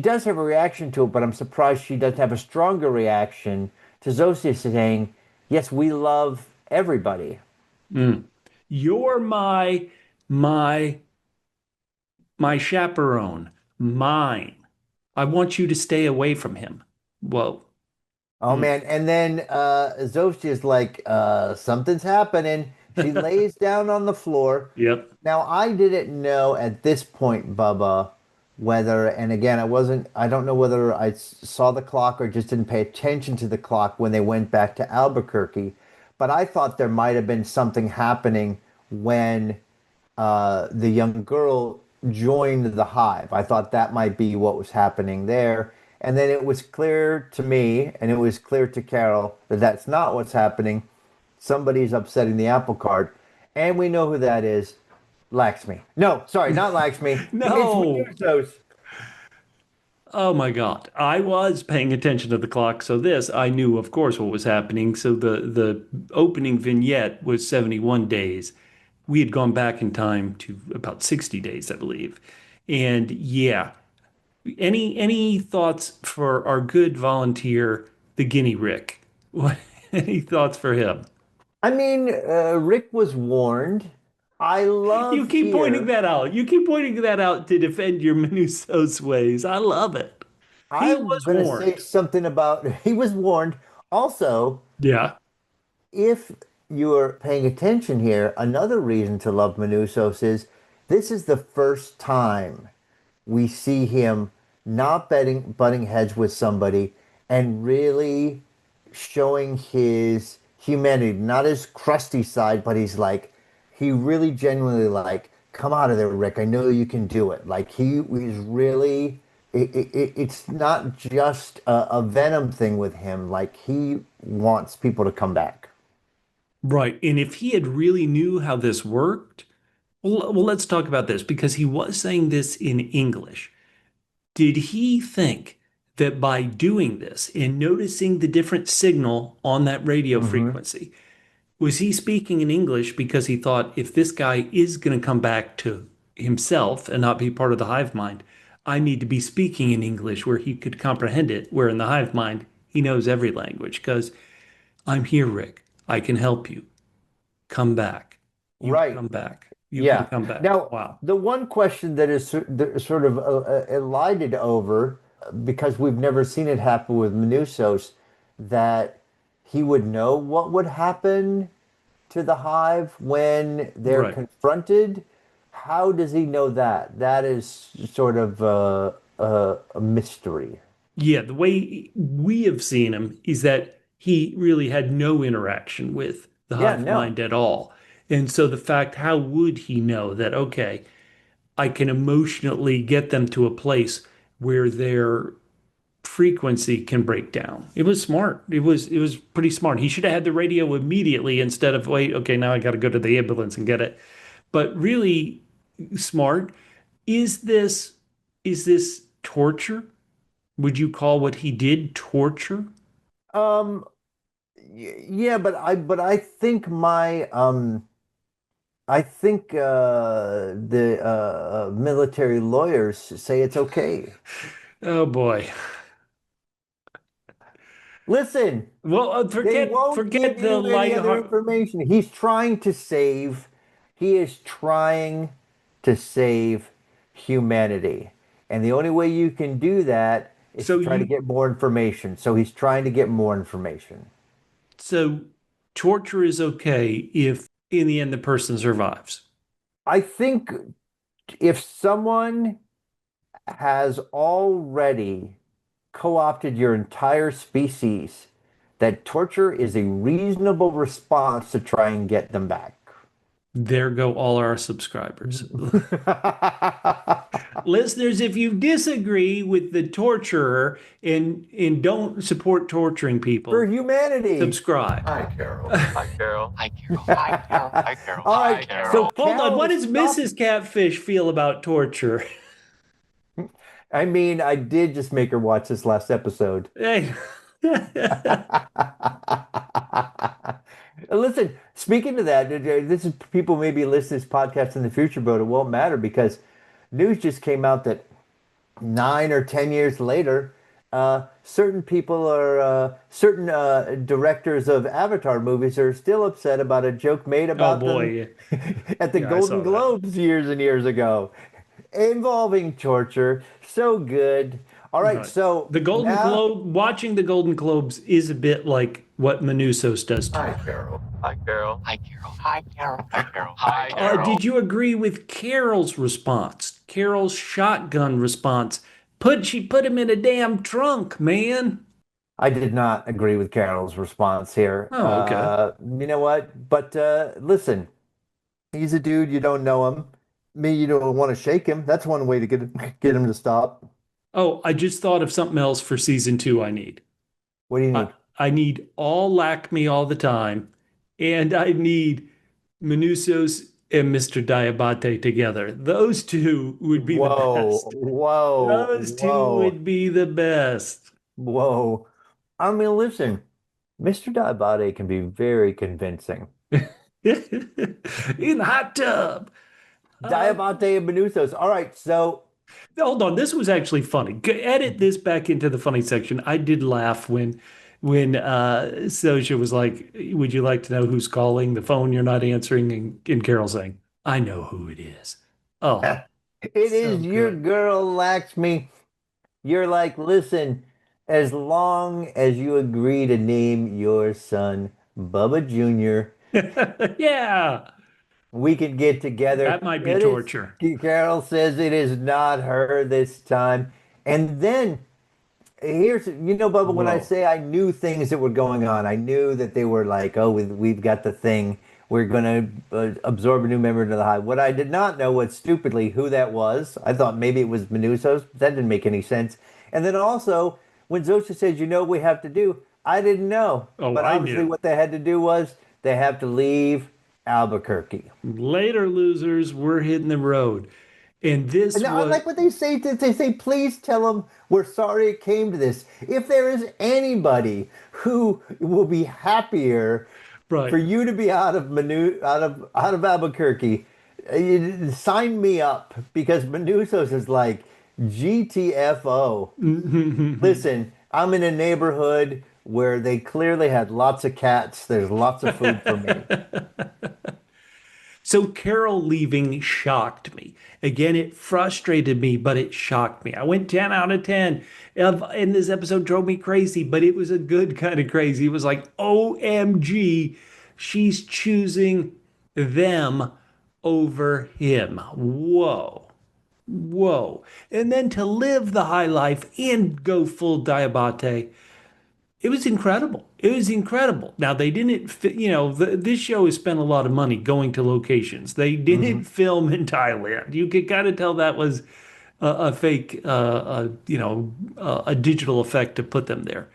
does have a reaction to it, but I'm surprised she doesn't have a stronger reaction to Zosia saying, yes, we love everybody. Mm. You're my my chaperone, mine. I want you to stay away from him. Well, Oh mm, man. And then Zoshia's like, something's happening. She lays down on the floor. yep. Now I didn't know at this point, Bubba, whether, and again, I don't know whether saw the clock or just didn't pay attention to the clock when they went back to Albuquerque, but I thought there might have been something happening when the young girl joined the hive. I thought that might be what was happening there. And then it was clear to me, and it was clear to Carol that that's not what's happening. Somebody's upsetting the apple cart, and we know who that is. Laxmi. No, sorry, not Laxmi. It's No. Manousos. Oh my God. I was paying attention to the clock. So this, I knew, of course, what was happening. So the opening vignette was 71 days. We had gone back in time to about 60 days, I believe. And yeah, any thoughts for our good volunteer, the Guinea Rick? What any thoughts for him? I mean, Rick was warned. I You love keep pointing here. that out. You keep pointing that out to defend your Manousos ways. I love it. He I'm was going to say warned. something about he was warned. Also, Yeah, if you're paying attention here, another reason to love Manousos is this is the first time we see him not butting heads with somebody and really showing his humanity, not his crusty side, but he's like, he really genuinely like, come out of there, Rick. I know you can do it. Like he's really, it's not just a Venom thing with him. Like he wants people to come back. right. And if he had really knew how this worked, well, let's talk about this because he was saying this in English. Did he think that by doing this and noticing the different signal on that radio Hmm. frequency, was he speaking in English because he thought if this guy is going to come back to himself and not be part of the hive mind, I need to be speaking in English where he could comprehend it, where in the hive mind, he knows every language because I'm here, Rick. I can help you. Come back. You can Right. come back. You can Yeah. come back. Now, Wow. the one question that is sort of elided over, because we've never seen it happen with Manousos, that he would know what would happen to the hive when they're Right. confronted. How does he know that? That is sort of a mystery. Yeah, the way we have seen him is that he really had no interaction with the Yeah, hive no. mind at all. And so the fact, how would he know that, okay, I can emotionally get them to a place where their frequency can break down? It was smart. It was pretty smart. He should have had the radio immediately instead of wait, okay, now I got to go to the ambulance and get it. But really smart. Is this is this torture? Would you call what he did torture? Um, yeah, but I think I think the military lawyers say it's okay. Oh boy. Listen, Well, they forget won't give forget the you any light other heart. information. He is trying to save humanity. And the only way you can do that is to So try to you get more information. So he's trying to get more information. so torture is okay if in the end the person survives. I think if someone has already co-opted your entire species, that torture is a reasonable response to try and get them back. There go all our subscribers. Listeners, if you disagree with the torturer and don't support torturing For people, humanity. subscribe. Hi, Carol. Hi, Carol. Hi, Carol. Hi, Carol. Hi, Carol. All Hi, right, so Carol. Hold on, what Carol, does stop. Mrs. Catfish feel about torture? I mean, I did just make her watch this last episode. Hey. Listen, speaking of that, this is people maybe listen to this podcast in the future, but it won't matter because news just came out that 9 or 10 years later, certain directors of Avatar movies are still upset about a joke made Oh about them boy. at the Yeah, I Golden saw that. Globes years and years ago, involving torture. So good. All right, Right. so The Golden now, Globe, watching the Golden Globes is a bit like what Manousos does to Hi, you. Carol. Hi, Carol. Hi, Carol. Hi, Carol. Hi, Carol. Hi, Did Carol. you agree with Carol's response? Carol's shotgun response. She put him in a damn trunk, man. I did not agree with Carol's response here. Oh, okay. You know what? But listen, he's a dude. You don't know him. Me, you don't want to shake him. That's one way to get him to stop. Oh, I just thought of something else for season two I need. What do you I, need? I need all Lack Me all the time, and I need Manousos and Mr. Diabate together. Those two would be the Whoa, best. whoa, Those two whoa, would be the best. whoa. I mean, listen, Mr. Diabate can be very convincing. In the hot tub. Uh, Diabate and Manousos. All right, so Hold on, this was actually funny. Edit this back into the funny section. I did laugh when Sosha was like, "Would you like to know who's calling? The phone you're not answering," and Carol saying, "I know who it is." Oh, it so is your good. girl, Laxmi. You're like, listen, as long as you agree to name your son Bubba Jr., Yeah, we can get together. that might be It is, torture. Carol says it is not her this time. And then here's, Bubba, when I Whoa. say I knew things that were going on, I knew that they were like, oh, we've got the thing. We're going to absorb a new member into the hive. What I did not know was stupidly who that was. I thought maybe it was Manousos, but that didn't make any sense. And then also, when Zosha says, what we have to do, I didn't know. Oh, But I obviously, knew. what they had to do was they have to leave Albuquerque. Later, losers, we're hitting the road. And this And I was like what they say. They say, please tell them we're sorry it came to this. If there is anybody who will be happier for right. you to be out of Albuquerque, sign me up because Manousos is like GTFO. Listen, I'm in a neighborhood where they clearly had lots of cats. There's lots of food for me. So Carol leaving shocked me. Again, it frustrated me, but it shocked me. I went 10 out of 10. And this episode drove me crazy, but it was a good kind of crazy. It was like, OMG, she's choosing them over him. Whoa. Whoa. And then to live the high life and go full diabate, it was incredible. It was incredible. Now they didn't, this show has spent a lot of money going to locations. They didn't Mhm. film in Thailand. You could kind of tell that was a fake, a digital effect to put them there.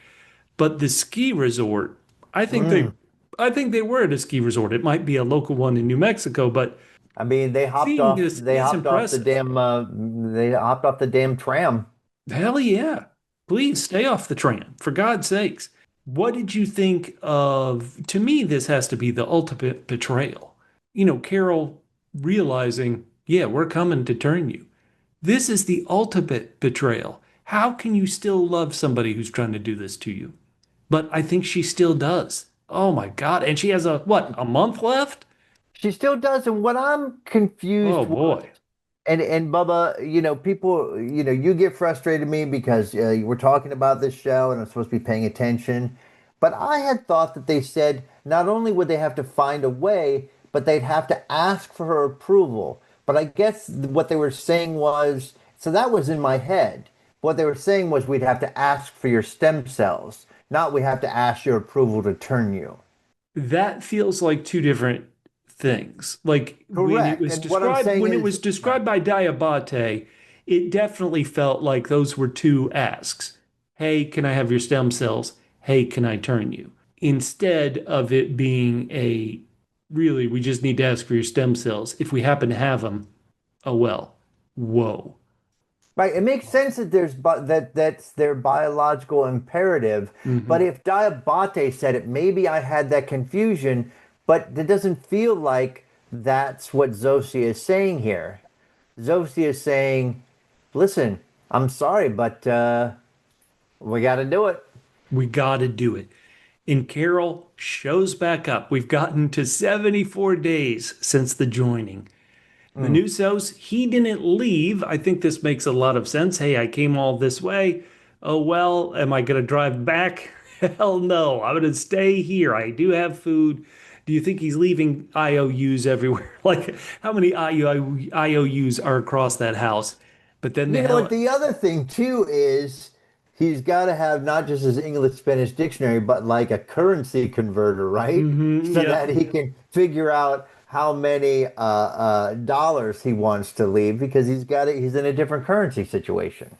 But the ski resort, I think they, Mm. I think they were at a ski resort. It might be a local one in New Mexico, but I mean, they hopped seeing off. this They is hopped off the impressive. damn. They hopped off the damn tram. Hell yeah. Please stay off the tram, for God's sakes. What did you think of? To me, this has to be the ultimate betrayal. Carol realizing, yeah, we're coming to turn you. This is the ultimate betrayal. How can you still love somebody who's trying to do this to you? But I think she still does. Oh my God. And she has a month left? She still does. And what I'm Oh confused was, boy. and Bubba, people, you get frustrated with me because we're talking about this show and I'm supposed to be paying attention. But I had thought that they said not only would they have to find a way, but they'd have to ask for her approval. But I guess what they were saying was, so that was in my head. What they were saying was we'd have to ask for your stem cells, not we have to ask your approval to turn you. That feels like two different things. Like Correct. And what I'm saying when it is, was described by Diabate, it definitely felt like those were two asks. Hey, can I have your stem cells? Hey, can I turn you? Instead of it being a really, we just need to ask for your stem cells. If we happen to have them, oh well. Whoa. right, it makes sense that that's their biological imperative. But Mhm. if Diabate said it, maybe I had that confusion, but it doesn't feel like that's what Zosia is saying here. Zosia is saying, listen, I'm sorry, but we got to do it. We got to do it. And Carol shows back up. We've gotten to 74 days since the joining. Mm. Manousos, he didn't leave. I think this makes a lot of sense. Hey, I came all this way. Oh, well, am I going to drive back? Hell no. I'm going to stay here. I do have food. Do you think he's leaving IOUs everywhere? Like, how many IOUs are across that house? But then the You know what? hell, The other thing too is he's got to have not just his English Spanish dictionary, but like a currency converter, right? So yep. that he can figure out how many dollars he wants to leave because he's in a different currency situation.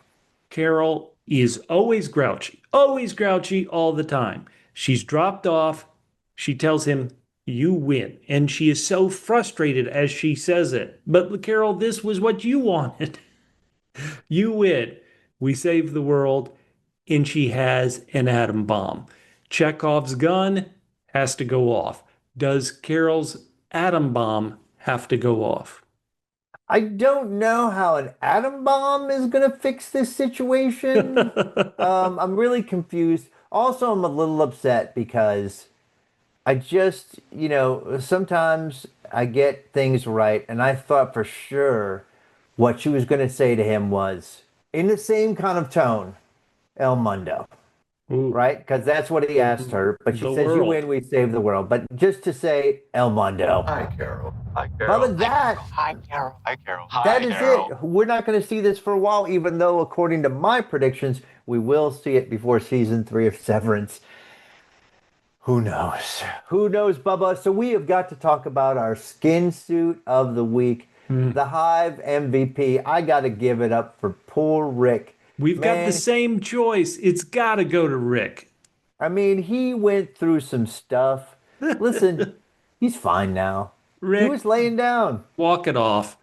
Carol is always grouchy all the time. She's dropped off. She tells him, You win. And she is so frustrated as she says it. But Carol, this was what you wanted. You win. We save the world, and she has an atom bomb. Chekhov's gun has to go off. Does Carol's atom bomb have to go off? I don't know how an atom bomb is going to fix this situation. I'm really confused. Also, I'm a little upset because I just, sometimes I get things right, and I thought for sure what she was going to say to him was in the same kind of tone, El Mundo, Ooh, right? Because that's what he asked her. But she the says, "You world. win, we save the world." But just to say El Mundo, Hi, Carol. Hi, Carol. Bubba, that Hi, Carol. Hi, Carol. Hi, that is Carol. it. We're not going to see this for a while, even though, according to my predictions, we will see it before season 3 of Severance. Who knows? Who knows, Bubba? So we have got to talk about our skin suit of the week, the Hive MVP. I got to give it up for poor Rick. We've got the Man, same choice. It's got to go to Rick. I mean, he went through some stuff. Listen, he's fine now. He Rick, was laying down. walk it off.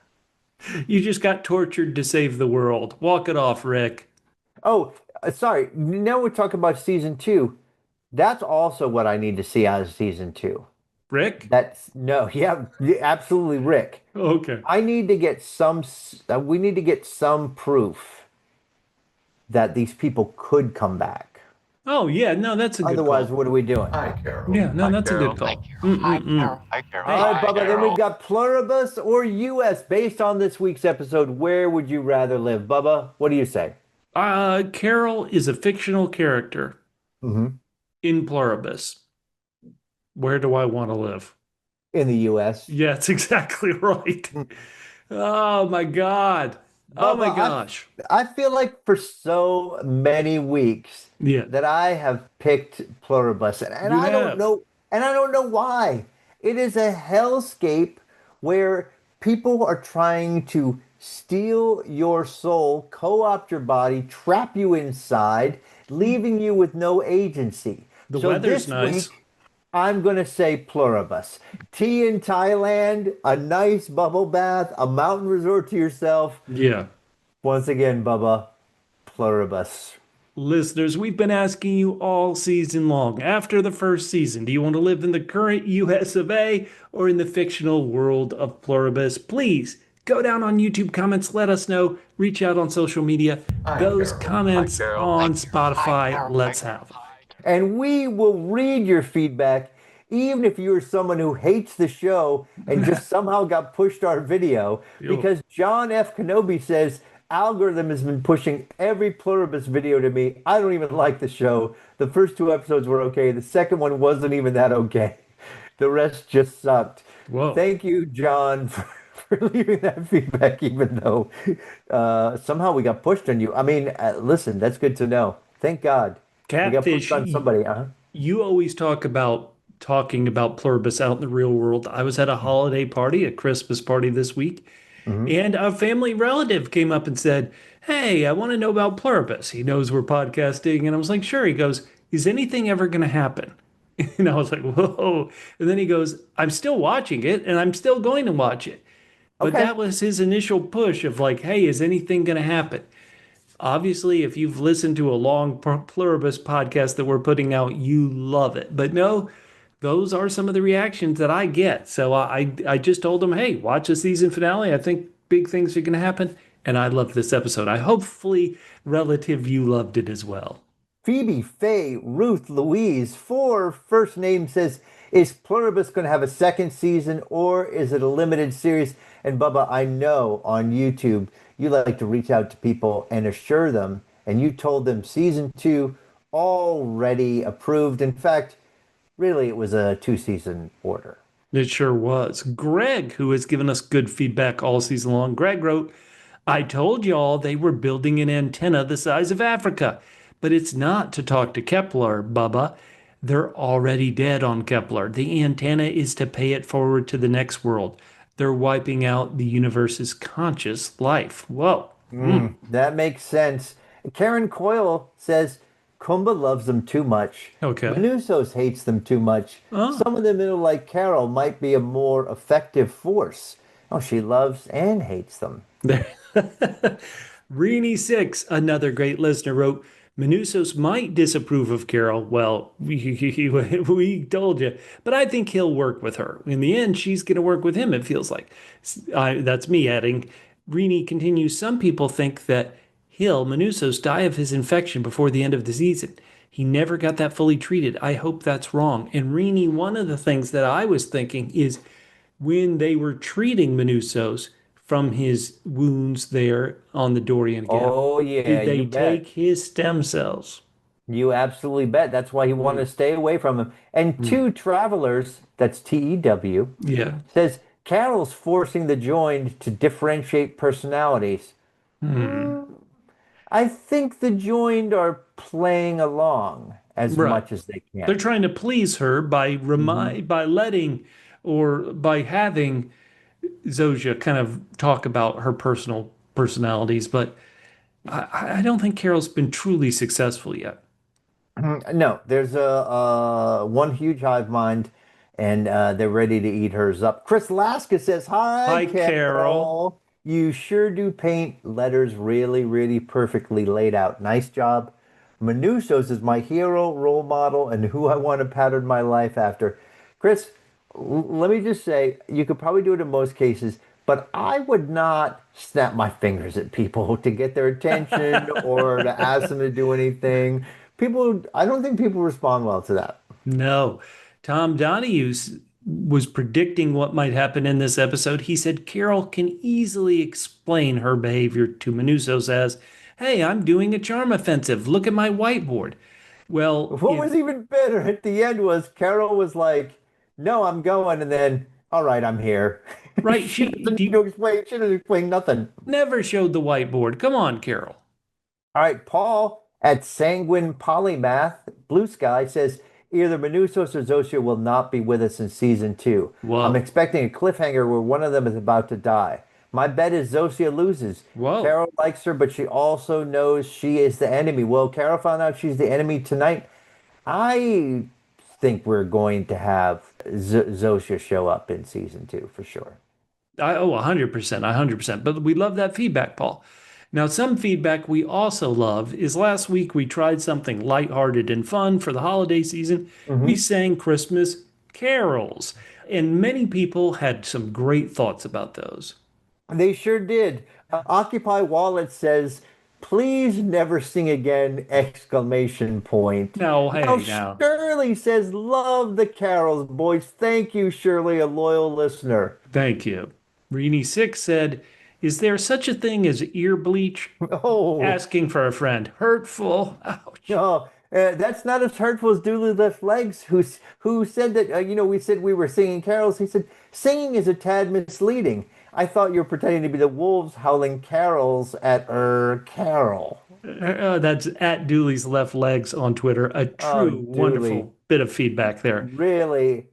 You just got tortured to save the world. Walk it off, Rick. Oh, sorry. Now we're talking about season 2. That's also what I need to see out of season 2. Rick? That's no, yeah, absolutely, Rick. Okay. I need to get we need to get some proof that these people could come back. Oh, yeah. No, that's a good Otherwise, call. what are we doing? Hi, Carol. Yeah, no, Hi, that's a Carol. good call. Hi, Carol. Hi, Carol. Hi, Carol. All right, Hi, Bubba, then Carol. we've got Pluribus or US. Based on this week's episode, where would you rather live? Bubba, what do you say? Carol is a fictional character Hmm. in Pluribus. Where do I want to live? In the US. Yeah, that's exactly right. Oh my God. Oh my Bubba, gosh. I feel like for so many weeks Yeah, that I have picked Pluribus, and you I don't have. know, and I don't know why. It is a hellscape where people are trying to steal your soul, co-opt your body, trap you inside, leaving you with no agency. The So weather's this nice. week, I'm going to say Pluribus. Tea in Thailand, a nice bubble bath, a mountain resort to yourself. Yeah. Once again, Bubba, Pluribus. Listeners, we've been asking you all season long. After the first season, do you want to live in the current US of A or in the fictional world of Pluribus? Please go down on YouTube comments, let us know, reach out on social media. Hi, Those Carol. comments Hi, Carol. on Hi, Spotify, Carol. let's Hi, have them. And we will read your feedback, even if you're someone who hates the show and just somehow got pushed our video, Yo. because John F. Kenobi says algorithm has been pushing every Pluribus video to me. I don't even like the show. The first 2 episodes were okay. The second one wasn't even that okay. The rest just sucked. Whoa. Thank you, John, for leaving that feedback, even though somehow we got pushed on you. I mean, listen, that's good to know. Thank God. We got pushed Catfish, on somebody, huh? you always talk about talking about Pluribus out in the real world. I was at a holiday party, a Christmas party this week, Hmm. and a family relative came up and said, "Hey, I want to know about Pluribus." He knows we're podcasting. And I was like, "Sure." He goes, "Is anything ever going to happen?" And I was like, "Whoa." And then he goes, "I'm still watching it and I'm still going to watch it." But Okay. that was his initial push of like, "Hey, is anything going to happen?" Obviously, if you've listened to a long Pluribus podcast that we're putting out, you love it. But no, those are some of the reactions that I get. So I just told them, hey, watch the season finale. I think big things are going to happen. And I love this episode. I hopefully, relative, you loved it as well. Phoebe, Faye, Ruth, Louise, 4 first name says, is Pluribus going to have a second season or is it a limited series? And Bubba, I know on YouTube you like to reach out to people and assure them, and you told them season 2 already approved. In fact, really, it was a 2 season order. It sure was. Greg, who has given us good feedback all season long, Greg wrote, I told y'all they were building an antenna the size of Africa, but it's not to talk to Kepler, Bubba. They're already dead on Kepler. The antenna is to pay it forward to the next world. They're wiping out the universe's conscious life. Whoa. That makes sense. Karen Coyle says, Kumba loves them too much. Okay. Manousos hates them too much. Oh. Some of them, like Carol, might be a more effective force. Oh, she loves and hates them. There. Reenie6, another great listener, wrote, Manousos might disapprove of Carol. Well, we told you, but I think he'll work with her. In the end, she's going to work with him, it feels like. That's me adding. Reenie continues, some people think that Manousos, die of his infection before the end of the season. He never got that fully treated. I hope that's wrong. And Reenie, one of the things that I was thinking is when they were treating Manousos from his wounds there on the Dorian Gap, Oh, yeah, did you they bet. take his stem cells? You absolutely bet. That's why he wanted to stay away from him. And Mm. two travelers, that's TEW, Yeah. says Carol's forcing the joined to differentiate personalities. Hmm. I think the joined are playing along as Right. much as they They're can. trying to please her by Mhm. by letting or by having Zosia kind of talk about her personal personalities, but I don't think Carol's been truly successful yet. No, there's a one huge hive mind, and they're ready to eat hers up. Chris Laska says, "Hi, Hi, Carol. Carol. You sure do paint letters really, really perfectly laid out. Nice job." Manousos is my hero, role model, and who I want to pattern my life after. Chris, let me just say, you could probably do it in most cases, but I would not snap my fingers at people to get their attention or to ask them to do anything. I don't think people respond well to that. No. Tom Donahue was predicting what might happen in this episode. He said Carol can easily explain her behavior to Manousos as, hey, I'm doing a charm offensive. Look at my whiteboard. Well, What was even better at the end was Carol was like, "No, I'm going," and then, "All right, I'm here." right, She doesn't need to explain. She doesn't explain nothing. never showed the whiteboard. Come on, Carol. All right, Paul at Sanguine Polymath Blue Sky says either Manousos or Zosia will not be with us in season two. I'm Whoa. expecting a cliffhanger where one of them is about to die. My bet is Zosia loses. Whoa. Carol likes her, but she also knows she is the enemy. Well, Carol found out she's the enemy tonight. I think we're going to have Zosia show up in season two for sure. 100%, 100%. But we love that feedback, Paul. Now, some feedback we also love is last week we tried something lighthearted and fun for the holiday season. We Hmm. sang Christmas carols, and many people had some great thoughts about those. They sure did. Occupy Wallet says, "Please never sing again!" Exclamation point. Now, Now hey, now, Shirley says, "Love the carols, boys." Thank you, Shirley, a loyal listener. thank you. Reenie6 said, is there such a thing as ear bleach? Oh, Asking for a friend. Hurtful. Ouch. no, that's not as hurtful as Dooley Left Legs, who said that we said we were singing carols. He said singing is a tad misleading. I thought you were pretending to be the wolves howling carols at Carol. That's at Dooley's Left Legs on Twitter. A Oh, true Dooley, wonderful bit of feedback there. really?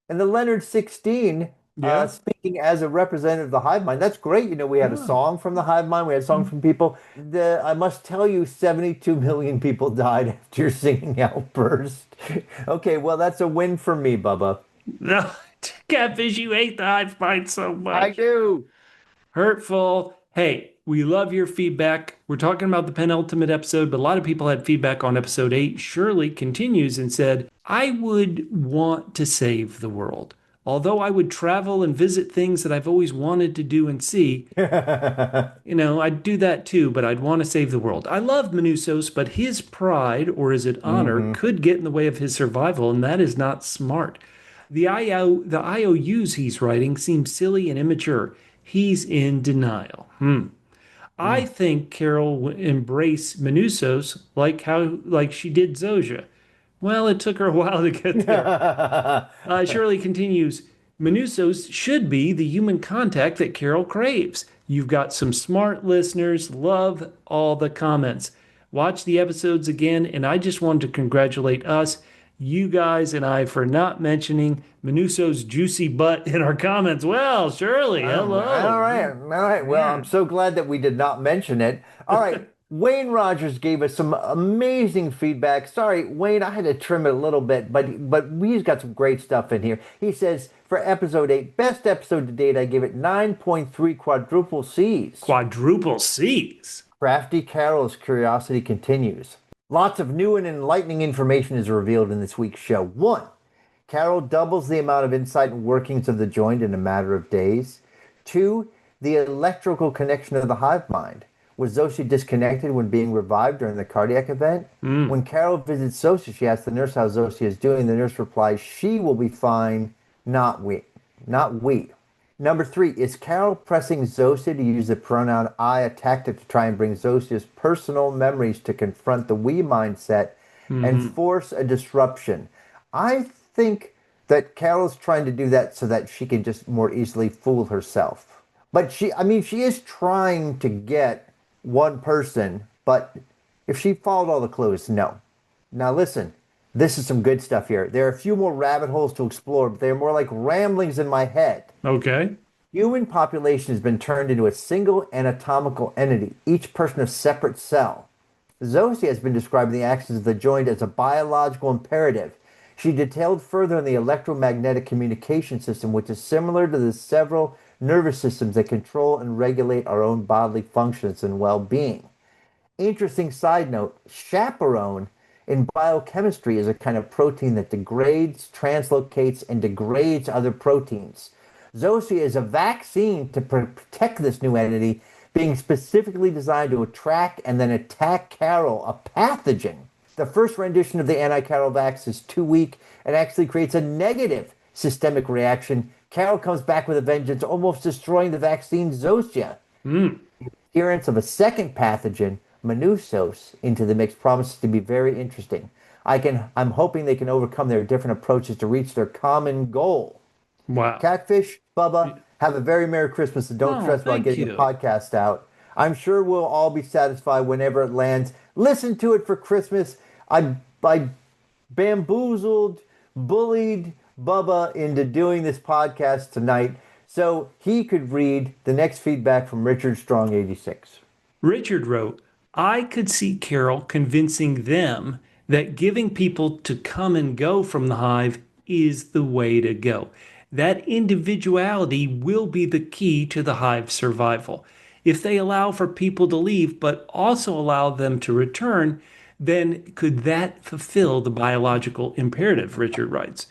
And the Leonard 16, Yeah. speaking as a representative of the Hive Mind, that's great. We had a Ah. song from the Hive Mind, we had songs from people. I must tell you, 72 million people died after your singing outburst. Okay, well, that's a win for me, Bubba. No, Catfish, you hate the Hive Mind so I much. do. Hurtful. Hey, we love your feedback. We're talking about the penultimate episode, but a lot of people had feedback on episode 8. Shirley continues and said, I would want to save the world. Although I would travel and visit things that I've always wanted to do and see, I'd do that too, but I'd want to save the world. I love Manousos, but his pride, or is it honor, Hmm. could get in the way of his survival, and that is not smart. The IOUs he's writing seem silly and immature. He's in denial. I think Carol would embrace Manousos like she did Zosia. Well, it took her a while to get there. Shirley continues, Manousos should be the human contact that Carol craves. You've got some smart listeners. Love all the comments. Watch the episodes again, and I just wanted to congratulate us, you guys and I, for not mentioning Manousos' juicy butt in our comments. Well, Shirley, All hello. right, all right. Well, I'm so glad that we did not mention it. All right. Wayne Rogers gave us some amazing feedback. Sorry, Wayne, I had to trim it a little bit, but we've got some great stuff in here. He says for episode 8, best episode to date, I give it 9.3 quadruple C's. Quadruple C's. Crafty Carol's curiosity continues. Lots of new and enlightening information is revealed in this week's show. 1. Carol doubles the amount of insight and workings of the joint in a matter of days. 2. The electrical connection of the hive mind. Was Zosia disconnected when being revived during the cardiac event? When Carol visits Zosia, she asks the nurse how Zosia is doing. The nurse replies, she will be fine, not we. Not we. Number 3, is Carol pressing Zosia to use the pronoun I, a tactic to try and bring Zosia's personal memories to confront the we mindset and force a disruption? I think that Carol's trying to do that so that she can just more easily fool herself. But she is trying to get one person, but if she followed all the clues, no. Now listen, this is some good stuff here. There are a few more rabbit holes to explore, but they're more like ramblings in my head. Okay. Human population has been turned into a single anatomical entity, each person a separate cell. Zosia has been describing the actions of the joint as a biological imperative. She detailed further on the electromagnetic communication system, which is similar to the several nervous systems that control and regulate our own bodily functions and well-being. Interesting side note, chaperone in biochemistry is a kind of protein that degrades, translocates, and degrades other proteins. Zosia is a vaccine to protect this new entity, being specifically designed to attract and then attack Carol, a pathogen. The first rendition of the anti-Carol vax is too weak and actually creates a negative systemic reaction. Carol comes back with a vengeance, almost destroying the vaccine Zosia. The appearance of a second pathogen, Manousos, into the mix promises to be very interesting. I'm hoping they can overcome their different approaches to reach their common goal. Wow. Catfish, Bubba, have a very Merry Christmas and don't stress about getting the podcast out. I'm sure we'll all be satisfied whenever it lands. Listen to it for Christmas. I bamboozled, bullied Bubba into doing this podcast tonight so he could read the next feedback from Richard Strong 86. Richard wrote, I could see Carol convincing them that giving people to come and go from the hive is the way to go. That individuality will be the key to the hive's survival. If they allow for people to leave, but also allow them to return, then could that fulfill the biological imperative, Richard writes.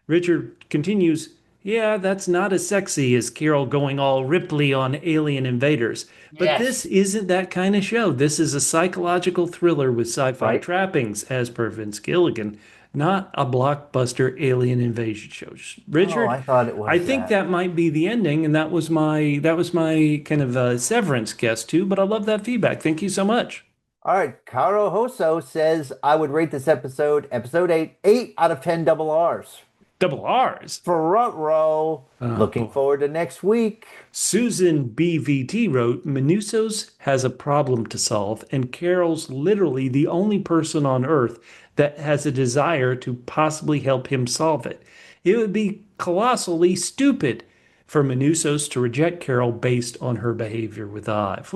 Richard continues, yeah, that's not as sexy as Carol going all Ripley on alien invaders. But this isn't that kind of show. This is a psychological thriller with sci-fi trappings, as per Vince Gilligan, not a blockbuster alien invasion show. Richard, I thought it was. I think that might be the ending, and that was my kind of severance guess too. But I love that feedback. Thank you so much. All right, Caro Hoso says I would rate this episode 8 out of 10 double R's. Double R's. Front row. Looking forward to next week. Susan BVT wrote, Manousos has a problem to solve, and Carol's literally the only person on Earth that has a desire to possibly help him solve it. It would be colossally stupid for Manousos to reject Carol based on her behavior with the hive.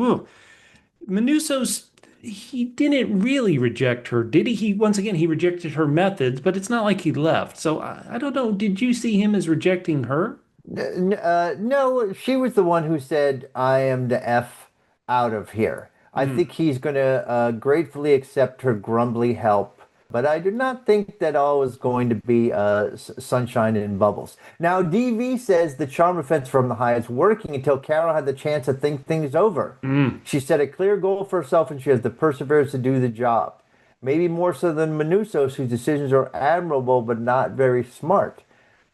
Manousos, he didn't really reject her, did he? Once again, he rejected her methods, but it's not like he left. So I don't know. Did you see him as rejecting her? No, she was the one who said, I am the F out of here. I think he's going to gratefully accept her grumbly help. But I do not think that all is going to be sunshine and bubbles. Now, DV says the charm offense from the high is working until Carol had the chance to think things over. She set a clear goal for herself, and she has the perseverance to do the job. Maybe more so than Manousos, whose decisions are admirable but not very smart.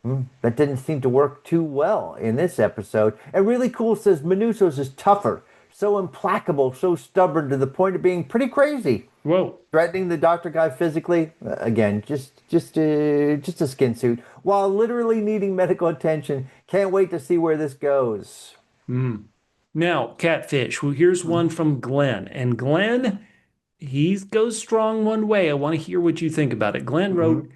That didn't seem to work too well in this episode. And Really Cool says Manousos is tougher, so implacable, so stubborn to the point of being pretty crazy. Whoa. Threatening the doctor guy physically, again, just a skin suit, while literally needing medical attention. Can't wait to see where this goes. Now, Catfish, well, here's one from Glenn. And Glenn, he goes strong one way. I want to hear what you think about it. Glenn wrote,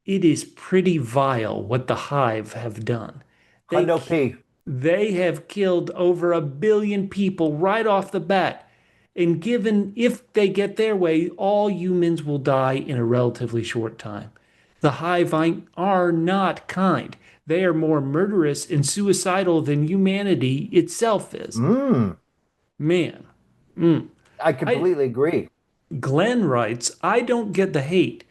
it is pretty vile what the Hive have done. They have killed over 1 billion people right off the bat. And given if they get their way, all humans will die in a relatively short time. The Hive Mind are not kind. They are more murderous and suicidal than humanity itself is. Man. I I completely agree. Glenn writes, I don't get the hate,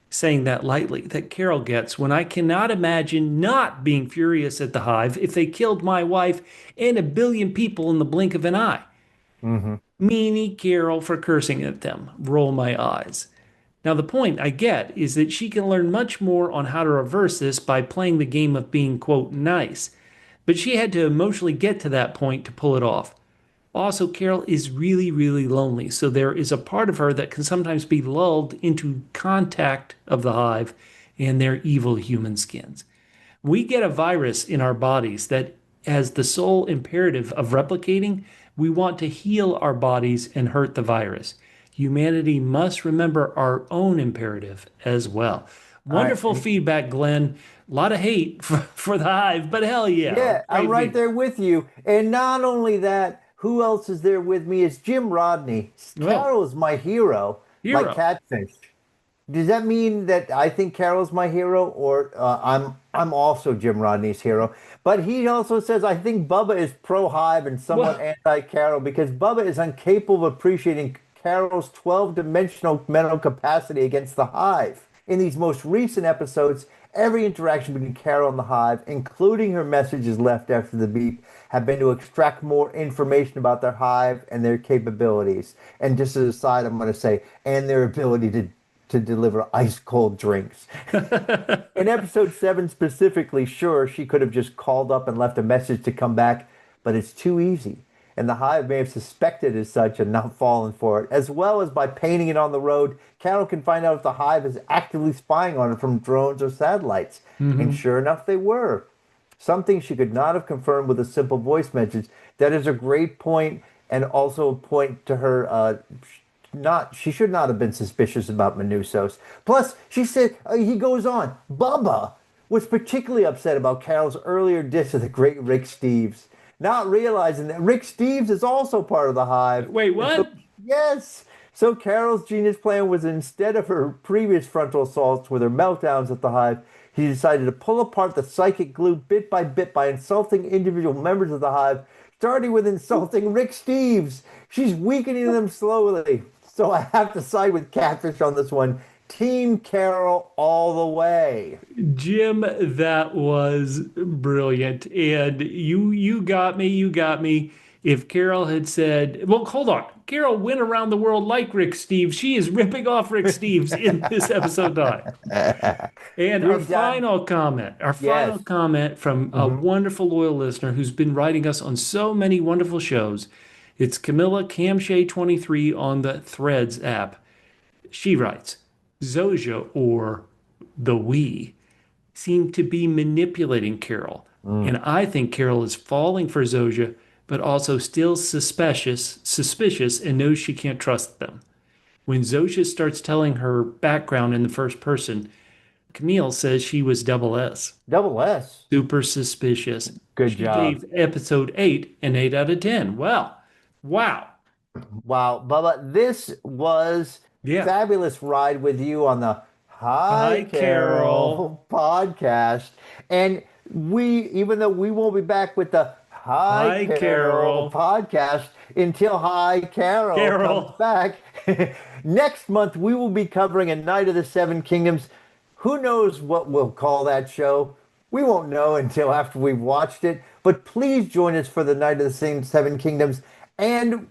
saying that lightly, that Carol gets when I cannot imagine not being furious at the Hive if they killed my wife and a billion people in the blink of an eye. Hmm. Meanie Carol for cursing at them. Roll my eyes. Now, the point I get is that she can learn much more on how to reverse this by playing the game of being, quote, nice. But she had to emotionally get to that point to pull it off. Also, Carol is really, really lonely, so there is a part of her that can sometimes be lulled into contact of the Hive and their evil human skins. We get a virus in our bodies that has the sole imperative of replicating. We want to heal our bodies and hurt the virus. Humanity must remember our own imperative as well. Wonderful I feedback, Glenn. A lot of hate for the Hive, but hell yeah. Yeah, I'm Great right feedback. there with you. And not only that, who else is there with me? Is Jim Rodney. Well, Carol is my hero, like hero. Catfish. Does that mean that I think Carol's my hero, or I'm also Jim Rodney's hero? But he also says I think Bubba is pro Hive and somewhat Well, anti Carol because Bubba is incapable of appreciating Carol's 12-dimensional mental capacity against the Hive. In these most recent episodes, every interaction between Carol and the Hive, including her messages left after the beep, have been to extract more information about their Hive and their capabilities. And just as a side, I'm going to say, and their ability to deliver ice cold drinks. In episode 7 specifically, sure, she could have just called up and left a message to come back, but it's too easy. And the Hive may have suspected as such and not fallen for it. As well as by painting it on the road, Carol can find out if the Hive is actively spying on her from drones or satellites. And sure enough, they were. Something she could not have confirmed with a simple voice message. That is a great point, and also a point to her not she should not have been suspicious about Manousos. Plus, she said he goes on. Bubba was particularly upset about Carol's earlier diss of the great Rick Steves, not realizing that Rick Steves is also part of the Hive. wait, And so, what? yes. So Carol's genius plan was instead of her previous frontal assaults with her meltdowns at the Hive, he decided to pull apart the psychic glue bit by insulting individual members of the Hive, starting with insulting Rick Steves. She's weakening them slowly. So I have to side with Catfish on this one. Team Carol all the way. Jim, that was brilliant. And you got me, you got me. If Carol had said, well, hold on. Carol went around the world like Rick Steves. She is ripping off Rick Steves in this episode 9. And Three times. our final Yes. comment from a Hmm. wonderful loyal listener who's been writing us on so many wonderful shows. It's Camilla Camshay23 on the Threads app. She writes, Zoja, or the we, seem to be manipulating Carol. And I think Carol is falling for Zoja, but also still suspicious and knows she can't trust them. When Zoja starts telling her background in the first person, Camille says she was double S. Double S. Super suspicious. Good She job. gave episode 8 an 8 out of 10. Well, wow. Wow, Bubba, this was Yeah. fabulous ride with you on the Hi, Hi Carol podcast. And even though we won't be back with the Hi, Hi Carol Carol. podcast until Hi Carol Carol. comes back, next month we will be covering A Night of the Seven Kingdoms. Who knows what we'll call that show? We won't know until after we've watched it. But please join us for the Night of the Seven Kingdoms. And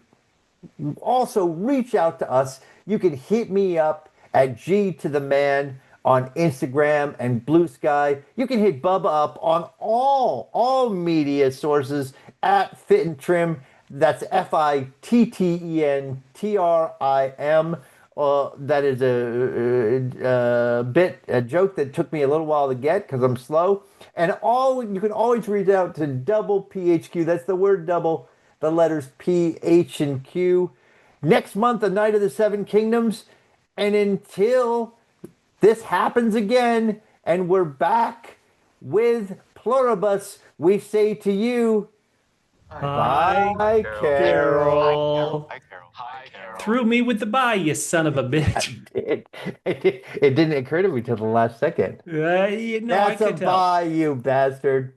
also reach out to us. You can hit me up at G to the Man on Instagram and Blue Sky. You can hit Bubba up on all media sources at Fit and Trim. That's FITTENTRIM. That is a joke that took me a little while to get because I'm slow. And you can always reach out to double PHQ. That's the word double, the letters P, H, and Q. Next month, the Night of the Seven Kingdoms. And until this happens again and we're back with Pluribus, we say to you, Hi, bye, Carol. Carol. Hi, Carol. Hi. Threw me with the bye, you son of a bitch. It didn't occur to me till the last second. I That's a could tell. bye, you bastard.